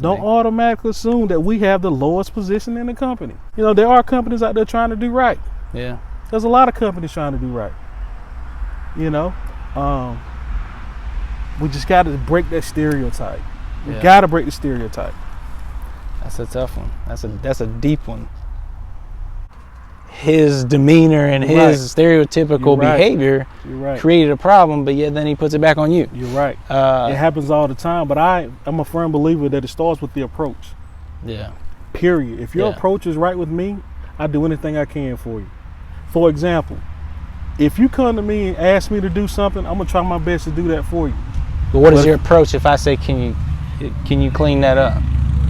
B: Don't automatically assume that we have the lowest position in the company. There are companies out there trying to do right.
A: Yeah.
B: There's a lot of companies trying to do right. We just got to break that stereotype. We got to break the stereotype.
A: That's a tough one. That's a deep one. His demeanor and his stereotypical behavior created a problem, but yet then he puts it back on you.
B: You're right. It happens all the time, but I'm a firm believer that it starts with the approach.
A: Yeah.
B: Period. If your approach is right with me, I do anything I can for you. For example, if you come to me and ask me to do something, I'm gonna try my best to do that for you.
A: But what is your approach if I say, can you clean that up?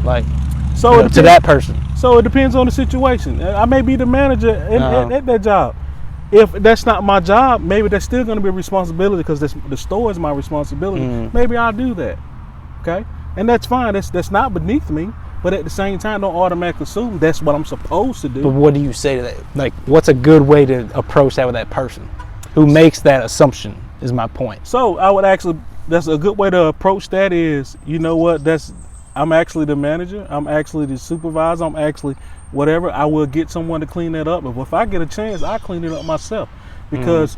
A: Like, to that person.
B: So it depends on the situation. I may be the manager at that job. If that's not my job, maybe that's still going to be a responsibility because the store is my responsibility. Maybe I'll do that. Okay? And that's fine. That's not beneath me. But at the same time, don't automatically assume that's what I'm supposed to do.
A: But what do you say to that? Like, what's a good way to approach that with that person who makes that assumption is my point.
B: So I would actually, that's a good way to approach that is, you know what, I'm actually the manager, I'm actually the supervisor, I'm actually whatever. I will get someone to clean that up. But if I get a chance, I clean it up myself, because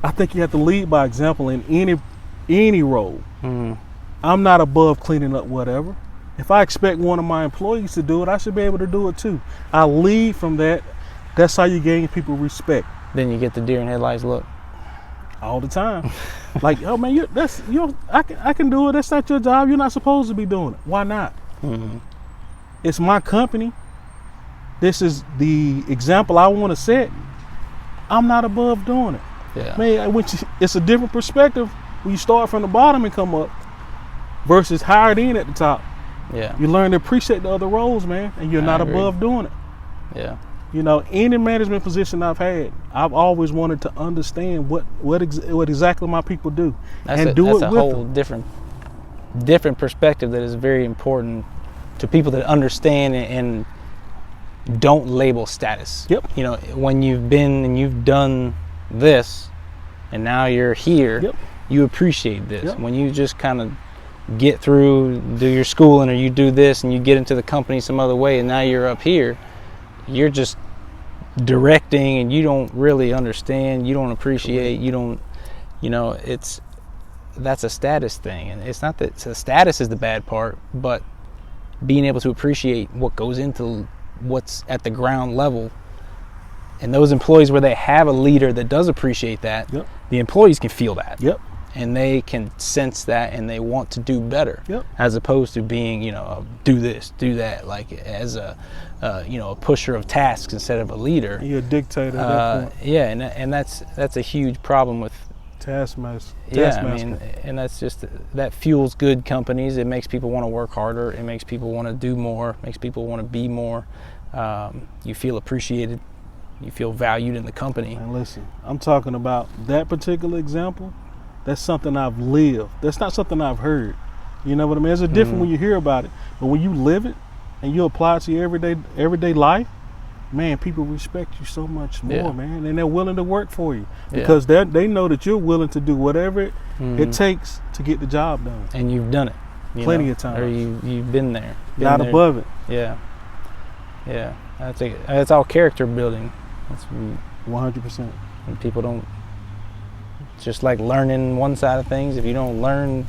B: I think you have to lead by example in any role. I'm not above cleaning up whatever. If I expect one of my employees to do it, I should be able to do it too. I lead from that. That's how you gain people respect.
A: Then you get the deer in headlights look.
B: All the time. Like, oh man, I can do it. That's not your job. You're not supposed to be doing it. Why not? It's my company. This is the example I want to set. I'm not above doing it.
A: Yeah.
B: Man, it's a different perspective when you start from the bottom and come up versus hired in at the top.
A: Yeah.
B: You learn to appreciate the other roles, man, and you're not above doing it.
A: Yeah.
B: You know, any management position I've had, I've always wanted to understand what exactly my people do,
A: that's a whole different perspective that is very important to people that understand and don't label status.
B: Yep.
A: You know, when you've been and you've done this, and now you're here, you appreciate this.
B: Yep.
A: When you just kind of get through, do your schooling, or you do this, and you get into the company some other way, and now you're up here. You're just directing and you don't really understand, you don't appreciate, that's a status thing. And it's not that status is the bad part, but being able to appreciate what goes into what's at the ground level. And those employees where they have a leader that does appreciate that, the employees can feel that. And they can sense that, and they want to do better, as opposed to being, do this, do that, like as a pusher of tasks instead of a leader.
B: You're a dictator at that point.
A: Yeah, and that's a huge problem with
B: taskmaster.
A: Yeah, I mean, and that's just, that fuels good companies. It makes people want to work harder. It makes people want to do more. Makes people want to be more. You feel appreciated. you feel valued in the company.
B: And listen, I'm talking about that particular example. That's something I've lived. That's not something I've heard. You know what I mean? It's a different when you hear about it, but when you live it and you apply it to your everyday life, man, people respect you so much more, man, and they're willing to work for you because they know that you're willing to do whatever it takes to get the job done.
A: And you've done it
B: plenty of times,
A: or you've been there,
B: not above it.
A: Yeah. That's all character building. That's
B: 100%.
A: And people don't, just like learning one side of things. If you don't learn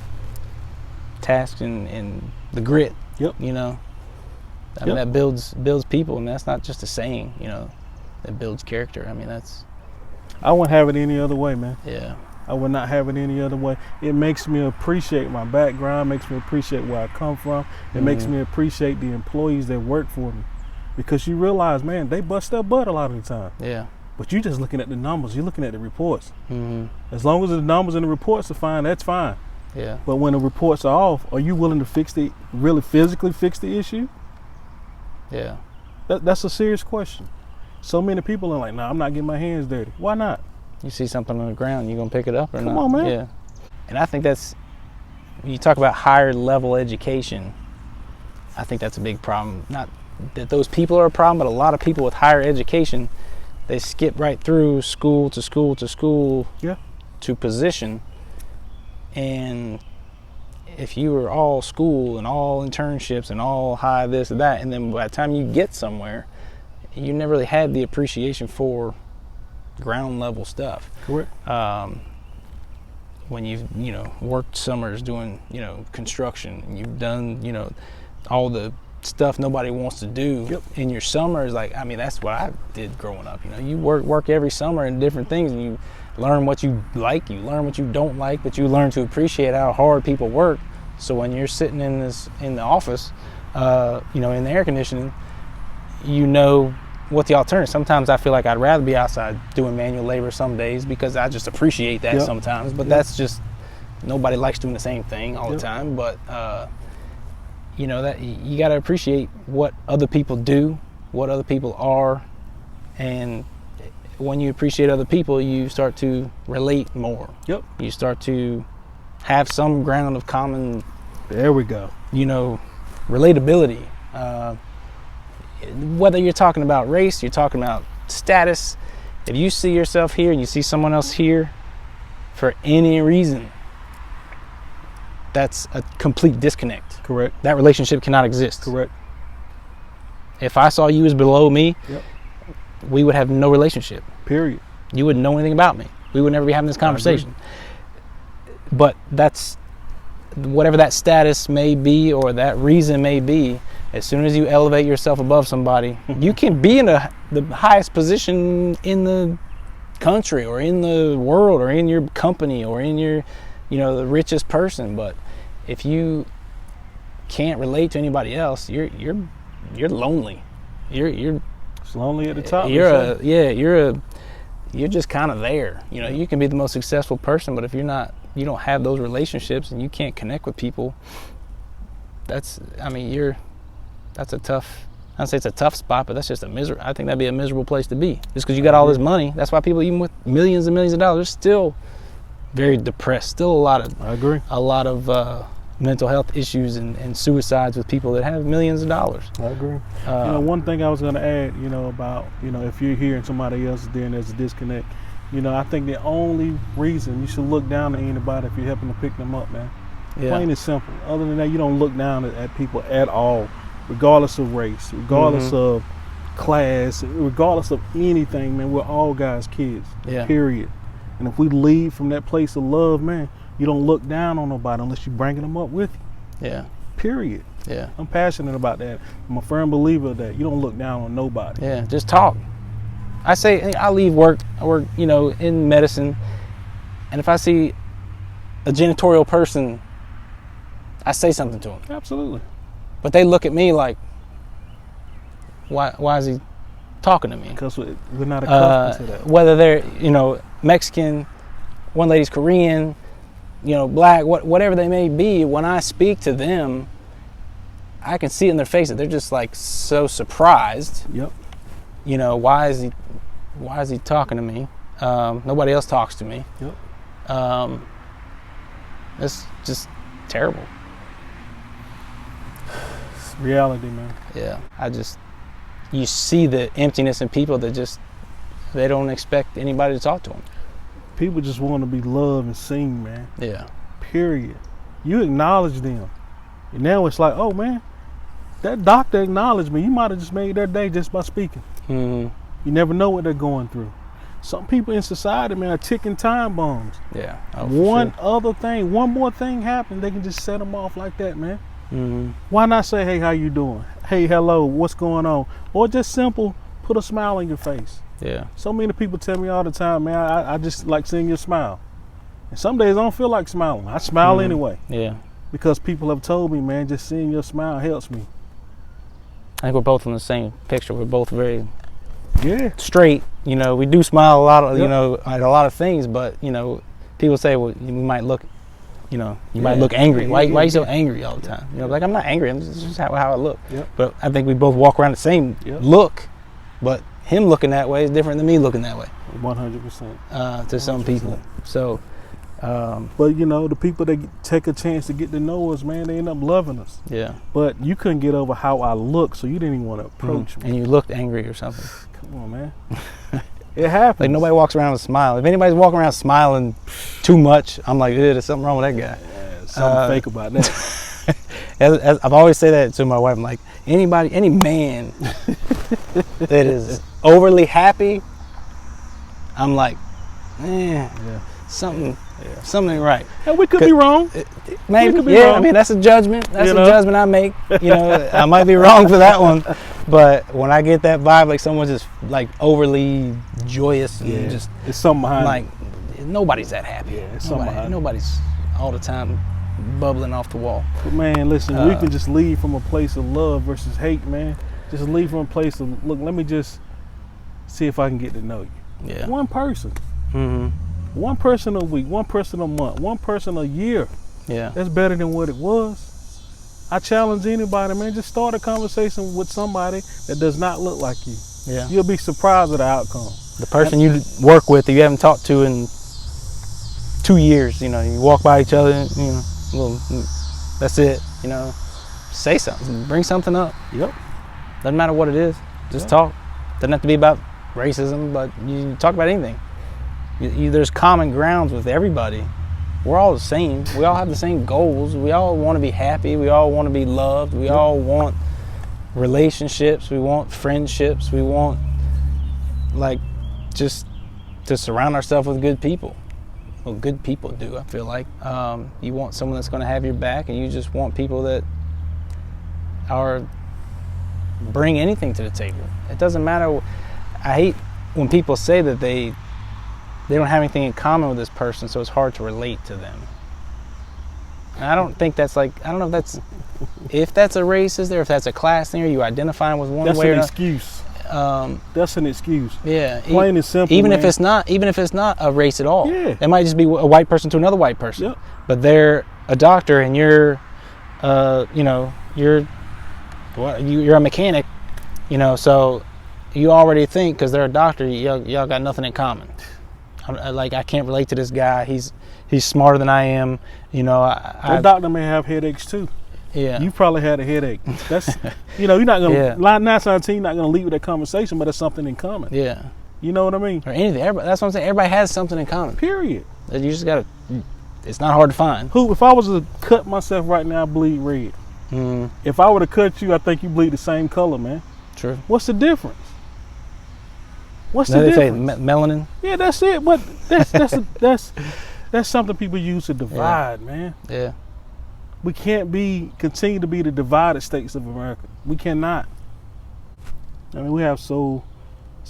A: tasks and the grit, you know, I mean, that builds people, and that's not just a saying, you know, that builds character. I mean,
B: I wouldn't have it any other way, man.
A: Yeah.
B: I would not have it any other way. It makes me appreciate my background, makes me appreciate where I come from. It makes me appreciate the employees that work for me, because you realize, man, they bust their butt a lot of the time.
A: Yeah.
B: But you're just looking at the numbers. You're looking at the reports. As long as the numbers and the reports are fine, that's fine.
A: Yeah.
B: But when the reports are off, are you willing to really physically fix the issue?
A: Yeah.
B: That's a serious question. So many people are like, nah, I'm not getting my hands dirty. Why not?
A: You see something on the ground, you gonna pick it up or not?
B: Come on, man.
A: Yeah. And I think that's, when you talk about higher level education, I think that's a big problem. Not that those people are a problem, but a lot of people with higher education, they skip right through school to school to school to position. And if you were all school and all internships and all high this and that, and then by the time you get somewhere, you never really had the appreciation for ground level stuff.
B: Correct.
A: When you've, you know, worked summers doing, you know, construction, and you've done, you know, all the stuff nobody wants to do in your summers. Like, I mean, that's what I did growing up. You know, you work every summer in different things, and you learn what you like, you learn what you don't like, but you learn to appreciate how hard people work. So when you're sitting in the office, you know, in the air conditioning, you know what the alternative. Sometimes I feel like I'd rather be outside doing manual labor some days, because I just appreciate that sometimes. But that's just, nobody likes doing the same thing all the time. But you know, that you got to appreciate what other people do, what other people are, and when you appreciate other people, you start to relate more. You start to have some ground of common.
B: There we go.
A: You know, relatability. Whether you're talking about race, you're talking about status, if you see yourself here and you see someone else here for any reason, that's a complete disconnect.
B: Correct.
A: That relationship cannot exist.
B: Correct.
A: If I saw you as below me, we would have no relationship.
B: Period.
A: You wouldn't know anything about me. We would never be having this conversation. But that's, whatever that status may be or that reason may be, as soon as you elevate yourself above somebody, you can be in the highest position in the country or in the world or in your company or in your, you know, the richest person. But if you can't relate to anybody else, you're lonely. You're
B: it's lonely at the top.
A: You're just kind of there. You know, you can be the most successful person, but if you don't have those relationships and you can't connect with people, that's a tough, I'd say it's a tough spot, but that's just I think that'd be a miserable place to be. Just because you got all this money. That's why people, even with millions and millions of dollars, are still very depressed. Still a lot of mental health issues and suicides with people that have millions of dollars.
B: I agree. You know, one thing I was going to add, you know, about, you know, if you're here and somebody else is there and there's a disconnect, you know, I think the only reason you should look down at anybody if you're helping to pick them up, man. Plain and simple. Other than that, you don't look down at people at all, regardless of race, regardless of class, regardless of anything, man. We're all guys' kids, period. And if we lead from that place of love, man, you don't look down on nobody unless you're bringing them up with you. Period. I'm passionate about that. I'm a firm believer of that. You don't look down on nobody.
A: Just talk. I say, I leave work, I work, you know, in medicine, and if I see a janitorial person, I say something to them.
B: Absolutely.
A: But they look at me like, why is he talking to me?
B: Because we're not accustomed to that.
A: Whether they're, you know, Mexican, one lady's Korean, you know, black, whatever they may be, when I speak to them, I can see it in their face that they're just like so surprised.
B: Yep.
A: You know, why is he why is he talking to me? Nobody else talks to me.
B: Yep.
A: It's just terrible.
B: It's reality, man.
A: Yeah, you see the emptiness in people that just, they don't expect anybody to talk to them.
B: People just want to be loved and seen, man.
A: Yeah.
B: Period. You acknowledge them. And now it's like, oh, man, that doctor acknowledged me. You might have just made their day just by speaking.
A: Mm-hmm.
B: You never know what they're going through. Some people in society, man, are ticking time bombs.
A: Yeah. Oh,
B: One more thing happened, they can just set them off like that, man.
A: Mm-hmm.
B: Why not say, hey, how you doing? Hey, hello, what's going on? Or just simple, put a smile on your face.
A: Yeah.
B: So many people tell me all the time, man, I just like seeing your smile. And some days I don't feel like smiling. I smile anyway.
A: Yeah.
B: Because people have told me, man, just seeing your smile helps me.
A: I think we're both in the same picture. We're both very straight. You know, we do smile a lot, you know, at a lot of things, but, you know, people say, well, you might look, you know, might look angry. Why are you so angry all the time? You know, like, I'm not angry. I'm just how I look.
B: Yep.
A: But I think we both walk around the same look, but him looking that way is different than me looking that way.
B: 100%.
A: To some people. So,
B: but you know, the people that take a chance to get to know us, man, they end up loving us.
A: Yeah.
B: But you couldn't get over how I look, so you didn't even want to approach me.
A: And you looked angry or something.
B: Come on, man. It happens.
A: Like, nobody walks around with a smile. If anybody's walking around smiling too much, I'm like, there's something wrong with that guy.
B: Yeah, something fake about that.
A: as I've always said that to my wife. I'm like, any man that is overly happy, I'm like, something ain't right.
B: And we could be wrong.
A: Maybe,
B: we could be
A: wrong.
B: wrong.
A: I mean, that's a judgment. That's
B: you
A: a
B: know?
A: judgment I make. You know, I might be wrong for that one, but when I get that vibe, like someone's just like overly joyous and just,
B: it's something behind
A: like, nobody's that happy.
B: Yeah, it's something behind
A: nobody's all the time bubbling off the wall.
B: But man, listen, we can just lead from a place of love versus hate, man. Just lead from a place of, look, let me just see if I can get to know you.
A: Yeah.
B: One person.
A: Mm-hmm.
B: One person a week, one person a month, one person a year.
A: Yeah.
B: That's better than what it was. I challenge anybody, man, just start a conversation with somebody that does not look like you.
A: Yeah.
B: You'll be surprised at the outcome.
A: The person you work with that you haven't talked to in 2 years, you know, you walk by each other, you know, well, that's it, you know, say something, bring something up.
B: Yep.
A: Doesn't matter what it is, just talk. Doesn't have to be about racism, but you talk about anything. There's common grounds with everybody. We're all the same. We all have the same goals. We all want to be happy. We all want to be loved. We all want relationships. We want friendships. We want, like, just to surround ourselves with good people. Well, good people do, I feel like. You want someone that's going to have your back, and you just want people that bring anything to the table. It doesn't matter. I hate when people say that they don't have anything in common with this person, so it's hard to relate to them. And I don't think that's like, I don't know if that's a racist or if that's a class thing, or you identifying with one way or
B: That's
A: another.
B: an excuse. That's an excuse.
A: Yeah.
B: Plain and simple.
A: Even
B: man.
A: if it's not a race at all.
B: Yeah.
A: It might just be a white person to another white person.
B: Yep.
A: But they're a doctor and you're you're a mechanic, you know, so you already think because they're a doctor, y'all got nothing in common. I can't relate to this guy. He's smarter than I am. You know,
B: that doctor may have headaches too.
A: Yeah.
B: You probably had a headache. That's, you know, you're not gonna 9 out of 10, you're not gonna leave with that conversation, but it's something in common.
A: Yeah.
B: You know what I mean?
A: Or anything. That's what I'm saying. Everybody has something in common.
B: Period.
A: You just gotta. It's not hard to find.
B: If I was to cut myself right now, I bleed red.
A: Mm.
B: If I were to cut you, I think you bleed the same color, man.
A: True.
B: What's the difference? What's
A: Now
B: the
A: they say
B: difference?
A: melanin.
B: Yeah, that's it. But that's something people use to divide, man.
A: Yeah.
B: We can't continue to be the divided states of America. We cannot. I mean, we have so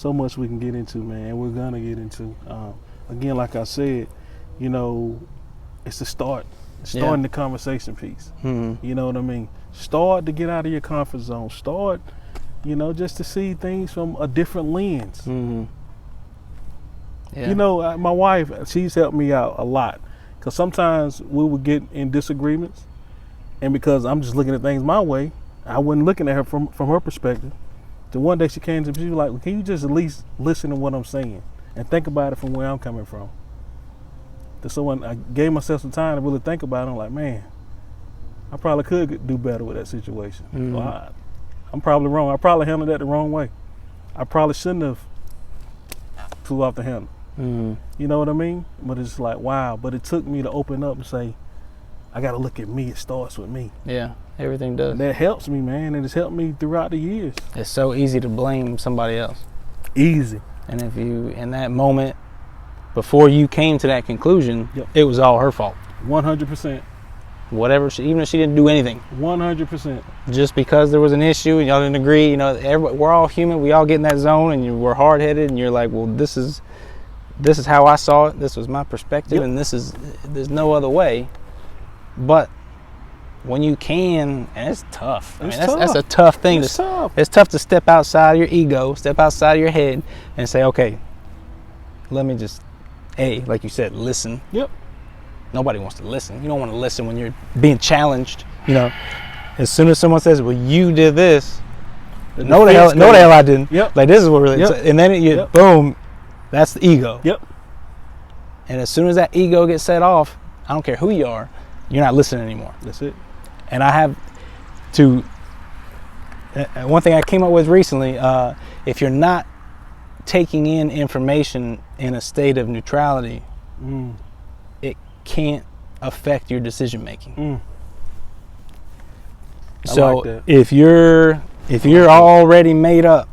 B: much we can get into, man. And we're gonna get into. Again, like I said, you know, it's the starting the conversation piece.
A: Mm-hmm.
B: You know what I mean? Start to get out of your comfort zone. Start, you know, just to see things from a different lens.
A: Mm-hmm. Yeah.
B: You know, my wife, she's helped me out a lot, because sometimes we would get in disagreements, and because I'm just looking at things my way, I wasn't looking at her from her perspective. The one day she came to me, she was like, well, can you just at least listen to what I'm saying and think about it from where I'm coming from? So when I gave myself some time to really think about it, I'm like, man, I probably could do better with that situation.
A: Mm-hmm.
B: So I'm probably wrong. I probably handled that the wrong way. I probably shouldn't have flew off the handle.
A: Mm-hmm.
B: You know what I mean? But it's like, wow. But it took me to open up and say, I got to look at me. It starts with me.
A: Yeah, everything does.
B: And that helps me, man. And it's helped me throughout the years.
A: It's so easy to blame somebody else.
B: Easy.
A: And if you, in that moment, before you came to that conclusion,
B: Yep.
A: it was all her fault.
B: 100%.
A: Whatever, even if she didn't do anything.
B: 100%.
A: Just because there was an issue and y'all didn't agree, you know, we're all human. We all get in that zone, and we're hard-headed, and you're like, well, this is how I saw it. This was my perspective,
B: Yep.
A: and there's no other way. But when you can, and it's tough. I mean, that's a tough thing.
B: It's tough.
A: It's tough to step outside of your ego, step outside of your head, and say, okay, let me just, like you said, listen.
B: Yep.
A: Nobody wants to listen. You don't want to listen when you're being challenged. You know, as soon as someone says, well, you did this, no the hell I didn't.
B: Yep.
A: Like, this is what really,
B: Yep.
A: and then
B: Yep.
A: boom, that's the ego.
B: Yep.
A: And as soon as that ego gets set off, I don't care who you are, you're not listening anymore.
B: That's it.
A: And I have to, one thing I came up with recently, if you're not taking in information in a state of neutrality, it can't affect your decision making. So
B: like that.
A: if you're already made up,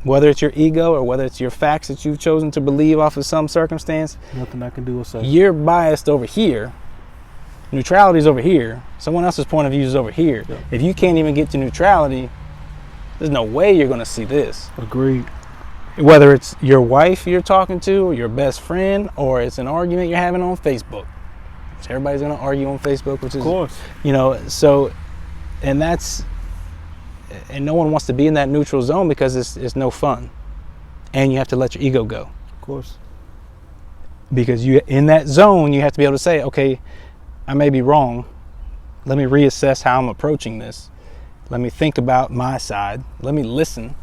A: whether it's your ego or whether it's your facts that you've chosen to believe off of some circumstance,
B: Nothing I can do or say.
A: you're biased over here. Neutrality is over here. Someone else's point of view is over here.
B: Yep.
A: If you can't even get to neutrality, there's no way you're going to see this.
B: Agreed.
A: Whether it's your wife you're talking to, or your best friend, or it's an argument you're having on Facebook. So everybody's going to argue on Facebook, which is,
B: Of course.
A: you know, so, and no one wants to be in that neutral zone because it's no fun. And you have to let your ego go.
B: Of course.
A: Because you, in that zone, you have to be able to say, okay, I may be wrong. Let me reassess how I'm approaching this. Let me think about my side. Let me listen.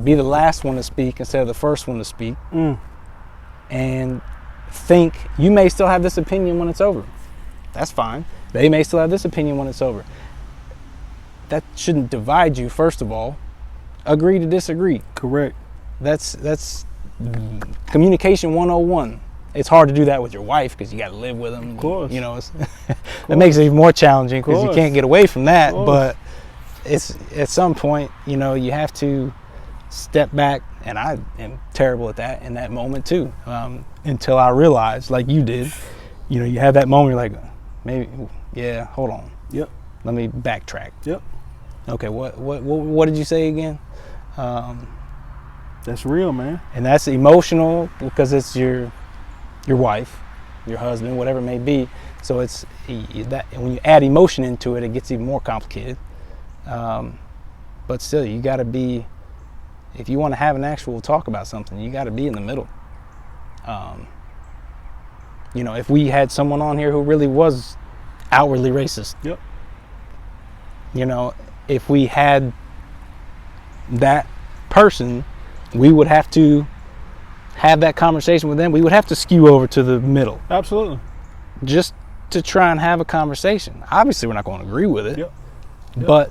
A: Be the last one to speak instead of the first one to speak. And think, you may still have this opinion when it's over. That's fine. They may still have this opinion when it's over. That shouldn't divide you, first of all. Agree to disagree.
B: Correct.
A: That's communication 101. It's hard to do that with your wife because you got to live with them.
B: Of course.
A: You know, that makes it even more challenging because you can't get away from that. But it's at some point, you know, you have to step back, and I am terrible at that in that moment too. Until I realized, like you did, you know, you have that moment. You're like, maybe, yeah, hold on.
B: Yep.
A: Let me backtrack.
B: Yep.
A: Okay, what did you say again?
B: That's real, man.
A: And that's emotional because it's your wife, your husband, whatever it may be. So it's that when you add emotion into it, it gets even more complicated. But still, you got to be, if you want to have an actual talk about something, you got to be in the middle. You know, if we had someone on here who really was outwardly racist,
B: Yep.
A: you know, if we had that person, we would have to have that conversation with them. We would have to skew over to the middle.
B: Absolutely.
A: Just to try and have a conversation. Obviously, we're not going to agree with it.
B: Yep.
A: But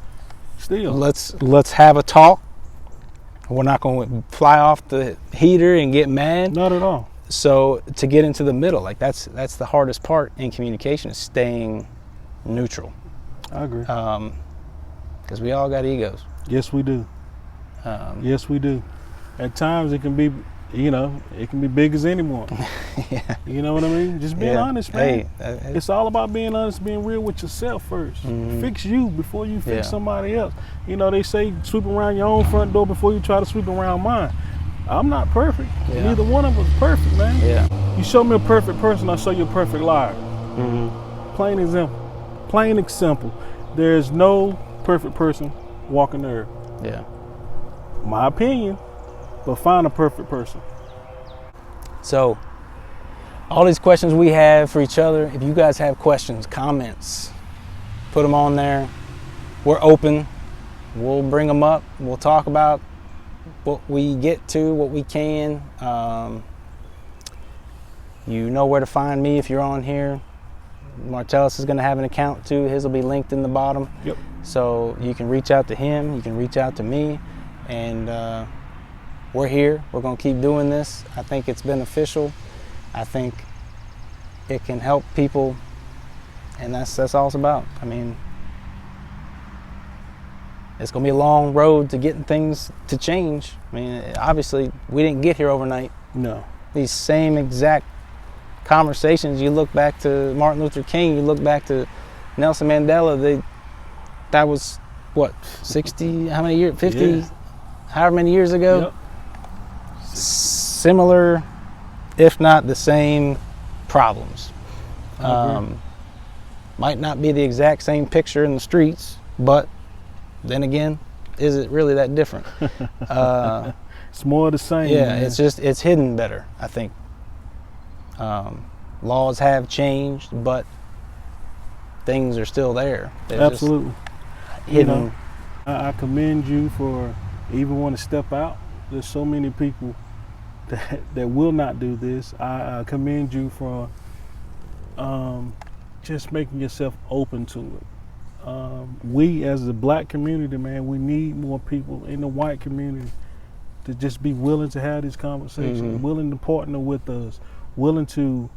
B: Still.
A: let's have a talk. We're not going to fly off the heater and get mad.
B: Not at all.
A: So to get into the middle, like that's the hardest part in communication, is staying neutral.
B: I agree.
A: Because we all got egos.
B: Yes, we do. Yes, we do. At times it can be, you know, it can be big as anyone.
A: Yeah.
B: You know what I mean? Just being honest, man.
A: Hey,
B: It's all about being honest, being real with yourself first. Fix you before you fix somebody else. You know, they say sweep around your own front door before you try to sweep around mine. I'm not perfect.
A: Yeah.
B: Neither one of us is perfect, man.
A: Yeah.
B: You show me a perfect person, I'll show you a perfect liar. Plain and simple. Plain and simple. There's no perfect person walking the earth.
A: Yeah.
B: My opinion, but find a perfect person.
A: So, all these questions we have for each other, if you guys have questions, comments, put them on there. We're open. we'll bring them up. We'll talk about what we get to, what we can. You know where to find me if you're on here. Martellus is going to have an account too. His will be linked in the bottom.
B: Yep.
A: So you can reach out to him. You can reach out to me. And we're here. We're going to keep doing this. I think it's beneficial. I think it can help people. And that's all it's about. I mean, it's going to be a long road to getting things to change. I mean, obviously, we didn't get here overnight.
B: No.
A: These same exact conversations, you look back to Martin Luther King, you look back to Nelson Mandela, that was, what, 60, how many years, 50,
B: Yeah.
A: however many years ago?
B: Yep.
A: Similar, if not the same, problems. Might not be the exact same picture in the streets, but then again, is it really that different?
B: It's more of the same.
A: Yeah,
B: man.
A: it's hidden better, I think. Laws have changed, but things are still there. They're
B: Absolutely.
A: just hidden.
B: You know, I commend you for even want to step out. There's so many people that will not do this. I commend you for just making yourself open to it. We as the black community, man, we need more people in the white community to just be willing to have these conversations, willing to partner with us, willing to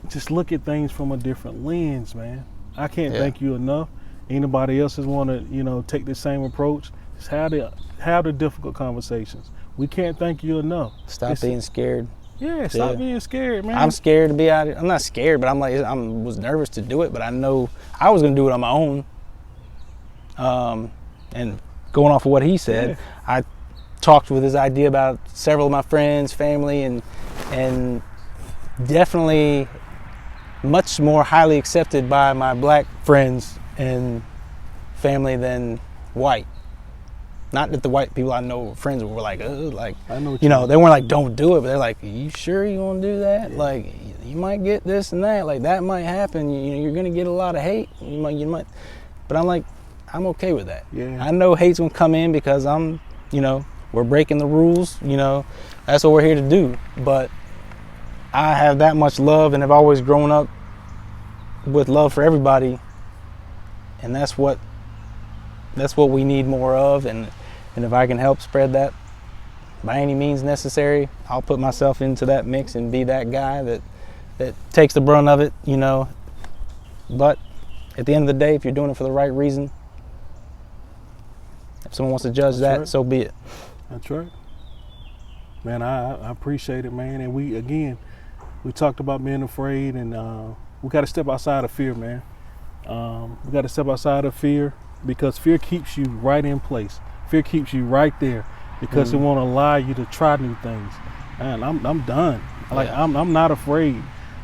B: just look at things from a different lens, man. I can't thank you enough. Anybody else that want to, take the same approach, just have the difficult conversations. We can't thank you enough.
A: Stop being scared.
B: Yeah, stop being scared, man.
A: I'm scared to be out here. I'm not scared, but I was nervous to do it, but I know I was going to do it on my own. And going off of what he said, I talked with his idea about several of my friends, family, and definitely much more highly accepted by my black friends and family than white. Not that the white people I know, friends were like,
B: I know
A: they weren't like, don't do it, but they're like, are you sure you want to do that? Yeah. Like, you might get this and that, like that might happen. You're gonna get a lot of hate. You might, but I'm like, I'm okay with that.
B: Yeah.
A: I know hate's gonna come in because we're breaking the rules. That's what we're here to do. But I have that much love and have always grown up with love for everybody, and that's what we need more of. And if I can help spread that by any means necessary, I'll put myself into that mix and be that guy that takes the brunt of it, But at the end of the day, if you're doing it for the right reason, if someone wants to judge that, right, so be it.
B: That's right. Man, I appreciate it, man. And we talked about being afraid, and we got to step outside of fear, man. We got to step outside of fear, because fear keeps you right in place. Fear keeps you right there because it won't allow you to try new things. Man, I'm done. Like, I'm not afraid.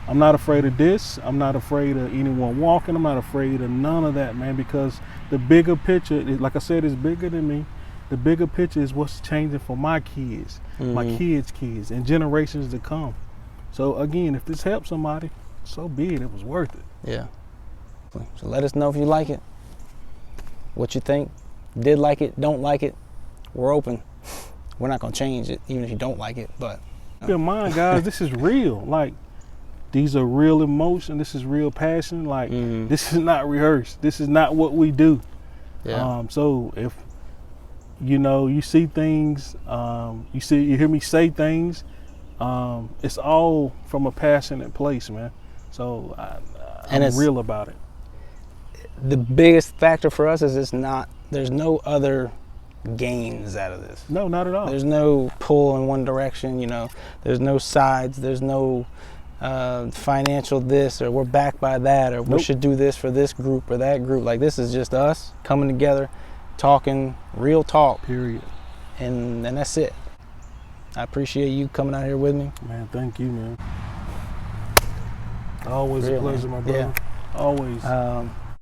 B: I'm not afraid of this. I'm not afraid of anyone walking. I'm not afraid of none of that, man, because the bigger picture, like I said, is bigger than me. The bigger picture is what's changing for my kids, my kids' kids, and generations to come. So again, if this helps somebody, so be it. It was worth it.
A: Yeah. So let us know if you like it, what you think. Did like it, don't like it, we're open. We're not gonna change it, even if you don't like it, but.
B: Keep in mind, guys, this is real. Like, these are real emotion. This is real passion. Like, this is not rehearsed. This is not what we do.
A: Yeah.
B: So if, you see things, you hear me say things, it's all from a passionate place, man. So I'm real about it.
A: The biggest factor for us is there's no other gains out of this.
B: No, not at all.
A: There's no pull in one direction, there's no sides, there's no financial this, or we're backed by that, or we should do this for this group or that group. Like, this is just us coming together, talking real talk.
B: Period.
A: And that's it. I appreciate you coming out here with me.
B: Man, thank you, man. Always a pleasure, my brother.
A: Yeah.
B: Always.